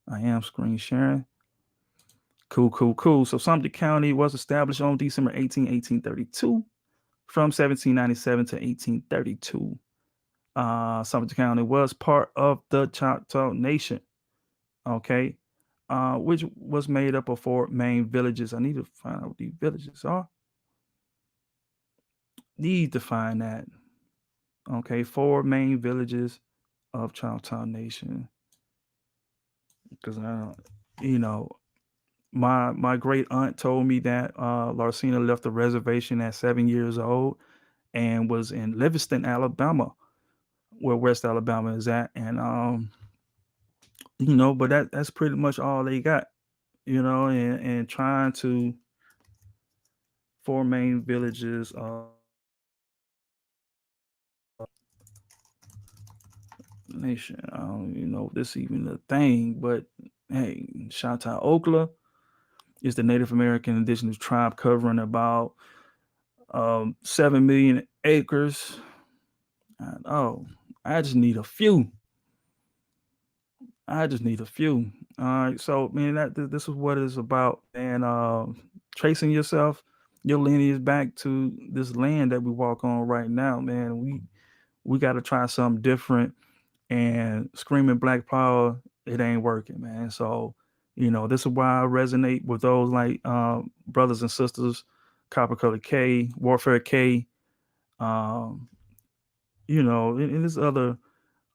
I am screen sharing. Cool, cool, cool. So Sumter County was established on December 18, 1832, from 1797 to 1832. Sumter County was part of the Choctaw Nation, okay, which was made up of four main villages. I need to find out what these villages are. Need to find that. Okay, four main villages of Choctaw Nation. Because you know, my great aunt told me that Larsina left the reservation at 7 years old and was in Livingston, Alabama, where West Alabama is at, and you know, but that's pretty much all they got, you know, and trying to four main villages. Nation. I don't even know if this even a thing, but hey, shout out Okla. It's the Native American indigenous tribe covering about 7 million acres. And, oh, I just need a few. I just need a few. All right. So, man, this is what it's about. And tracing yourself, your lineage back to this land that we walk on right now, man. We got to try something different. And screaming Black Power, it ain't working, man. So, this is why I resonate with those like brothers and sisters, Copper Color K, Warfare K, um, and there's other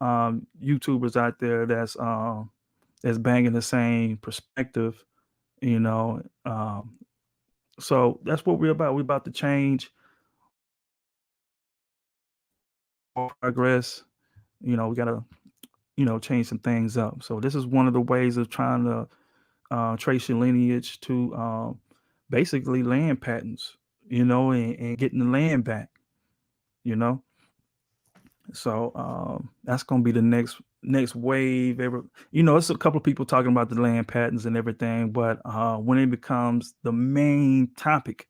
YouTubers out there that's banging the same perspective, you know. So that's what we're about. We're about to change progress. We gotta, change some things up. So this is one of the ways of trying to trace your lineage to basically land patents, and getting the land back, you know. So that's gonna be the next wave. It's a couple of people talking about the land patents and everything, but when it becomes the main topic,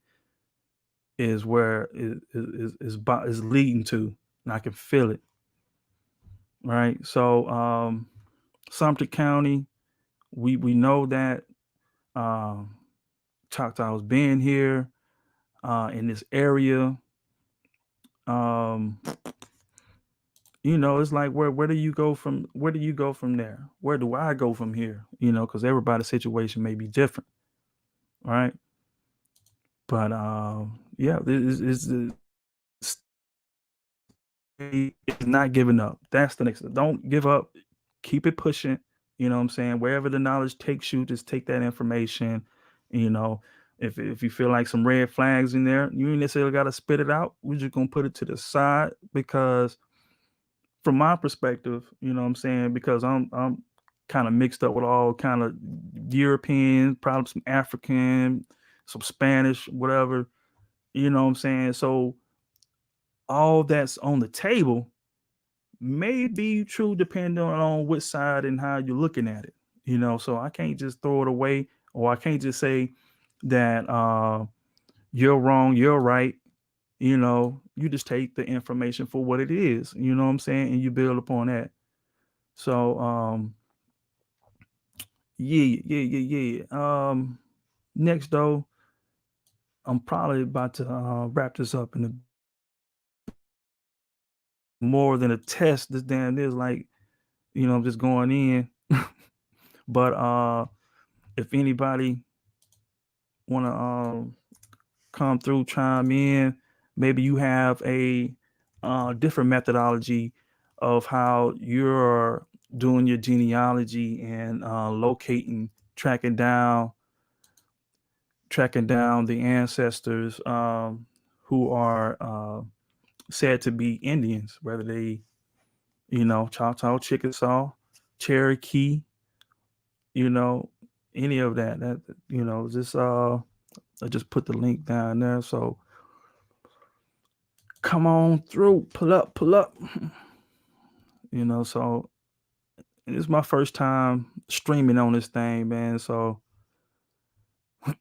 is where is leading to, and I can feel it. Right. So Sumter County, we know that um, Choctaws being here in this area. Um, it's like where do you go from there? Where do I go from here? Because everybody's situation may be different, right? But yeah, this is it's not giving up. That's the next. Don't give up. Keep it pushing. You know what I'm saying? Wherever the knowledge takes you, just take that information. You know, if you feel like some red flags in there, you ain't necessarily got to spit it out. We're just gonna put it to the side because, from my perspective, you know what I'm saying? Because I'm kind of mixed up with all kind of European, probably some African, some Spanish, whatever. You know what I'm saying? So all that's on the table may be true depending on which side and how you're looking at it. So I can't just throw it away, or I can't just say that you're wrong, you're right. You just take the information for what it is, you know what I'm saying, and you build upon that. So yeah. Next though, I'm probably about to wrap this up in more than a test. This damn is like, I'm just going in. But if anybody wanna come through, chime in, maybe you have a different methodology of how you're doing your genealogy and locating, tracking down the ancestors who are said to be Indians, whether they, Choctaw, Chickasaw, Cherokee, you know, any of that. Just I just put the link down there. So come on through, pull up, pull up. So it's my first time streaming on this thing, man. So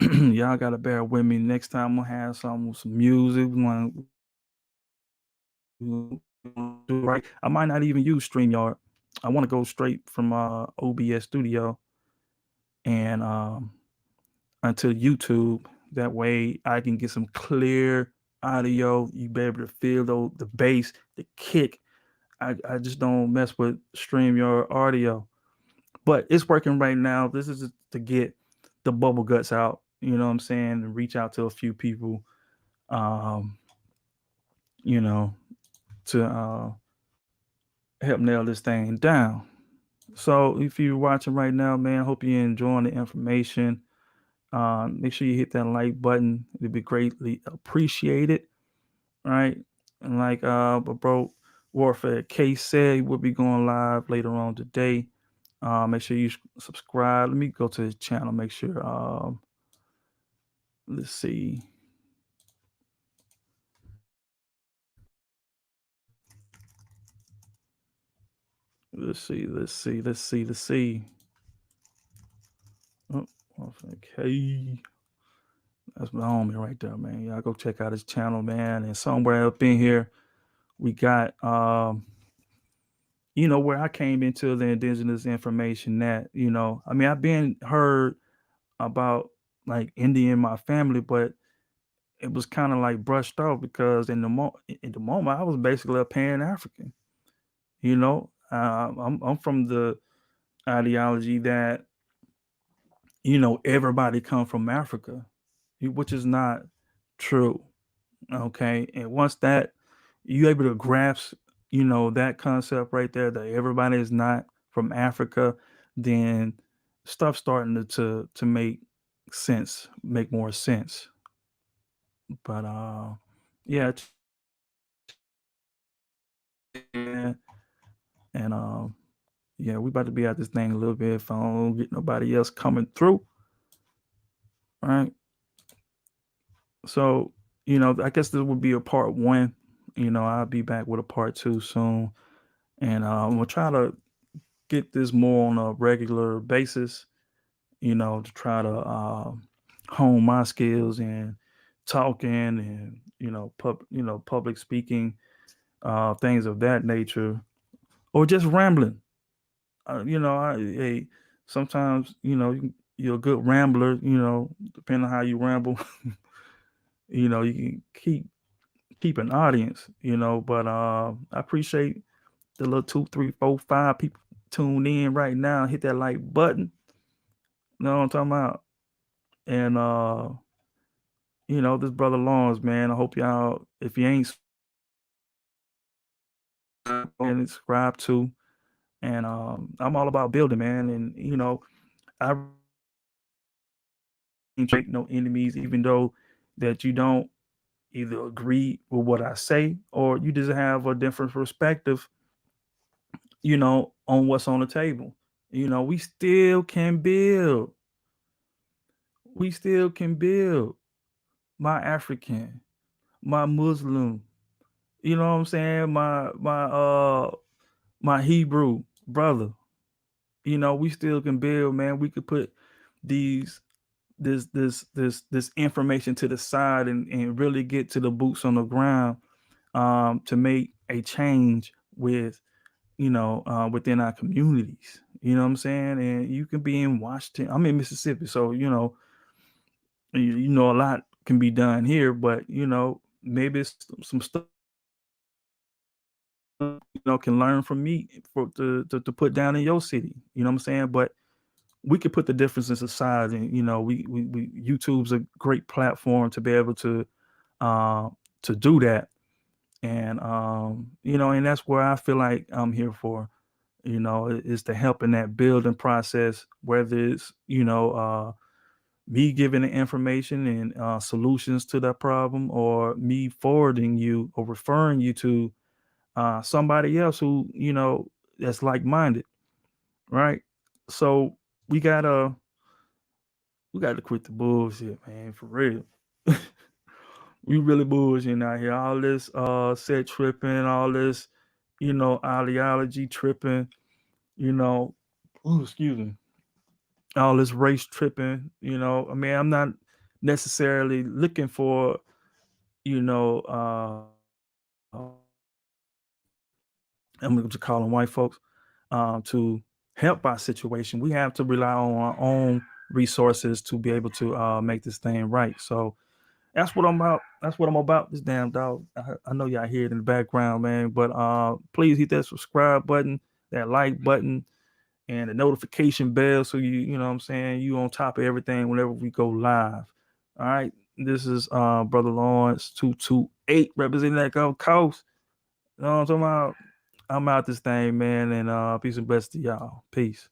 y'all gotta bear with me. Next time we'll have some music. We want to do right. I might not even use StreamYard. I want to go straight from OBS Studio and onto YouTube. That way I can get some clear audio. You be able to feel the bass, the kick. I just don't mess with StreamYard audio. But it's working right now. This is to get the bubble guts out, you know what I'm saying, and reach out to a few people, um, you know, to help nail this thing down. So if you're watching right now, man, I hope you're enjoying the information. Make sure you hit that like button. It'd be greatly appreciated. Right. And like bro Warfare K said, we'll be going live later on today. Make sure you subscribe. Let me go to his channel. Make sure. Let's see. Let's see. Oh, Okay. That's my homie right there, man. Y'all go check out his channel, man. And somewhere up in here, we got where I came into the indigenous information that, I mean, I've been heard about like India in my family, but it was kind of like brushed off because in the moment I was basically a Pan African. I'm from the ideology that everybody come from Africa, which is not true. Okay, and once that you able to grasp, that concept right there that everybody is not from Africa, then stuff starting to make sense, make more sense. But yeah, and yeah, we about to be at this thing a little bit. If I don't get nobody else coming through, right? So, I guess this would be a part one. I'll be back with a part two soon. And I'm gonna try to get this more on a regular basis, to try to hone my skills and talking and public speaking, things of that nature, or just rambling. Hey, sometimes you're a good rambler. Depending on how you ramble, you can keep an audience. But I appreciate the little 2, 3, 4, 5 people tune in right now. Hit that like button. You know what I'm talking about? And this brother Lawrence, man. I hope y'all, if you ain't and subscribe to, and I'm all about building, man. And I ain't make no enemies, even though that you don't either agree with what I say or you just have a different perspective, on what's on the table. We still can build. We still can build. My African, my Muslim, you know what I'm saying? My Hebrew brother. We still can build, man. We could put these this information to the side and really get to the boots on the ground, to make a change within our communities. You know what I'm saying? And you can be in Washington. I'm in Mississippi, so a lot can be done here, but maybe it's some stuff can learn from me to put down in your city. You know what I'm saying? But we could put the differences aside, and we YouTube's a great platform to be able to do that. And and that's where I feel like I'm here for. Is to help in that building process, whether it's me giving the information and solutions to that problem, or me forwarding you or referring you to somebody else who that's like-minded, right? So we gotta quit the bullshit, man, for real. We really bullshitting out here. All this set tripping, all this ideology tripping, you know ooh, excuse me, all this race tripping. I mean, I'm not necessarily looking for you know I'm going to call them white folks, to help our situation. We have to rely on our own resources to be able to make this thing right. So that's what I'm about. That's what I'm about. This damn dog. I know y'all hear it in the background, man. But please hit that subscribe button, that like button, and the notification bell, so you know what I'm saying, you on top of everything whenever we go live. All right. This is Brother Lawrence 228 representing that Gulf Coast. You know what I'm talking about? I'm out this thing, man, and peace and blessings to y'all. Peace.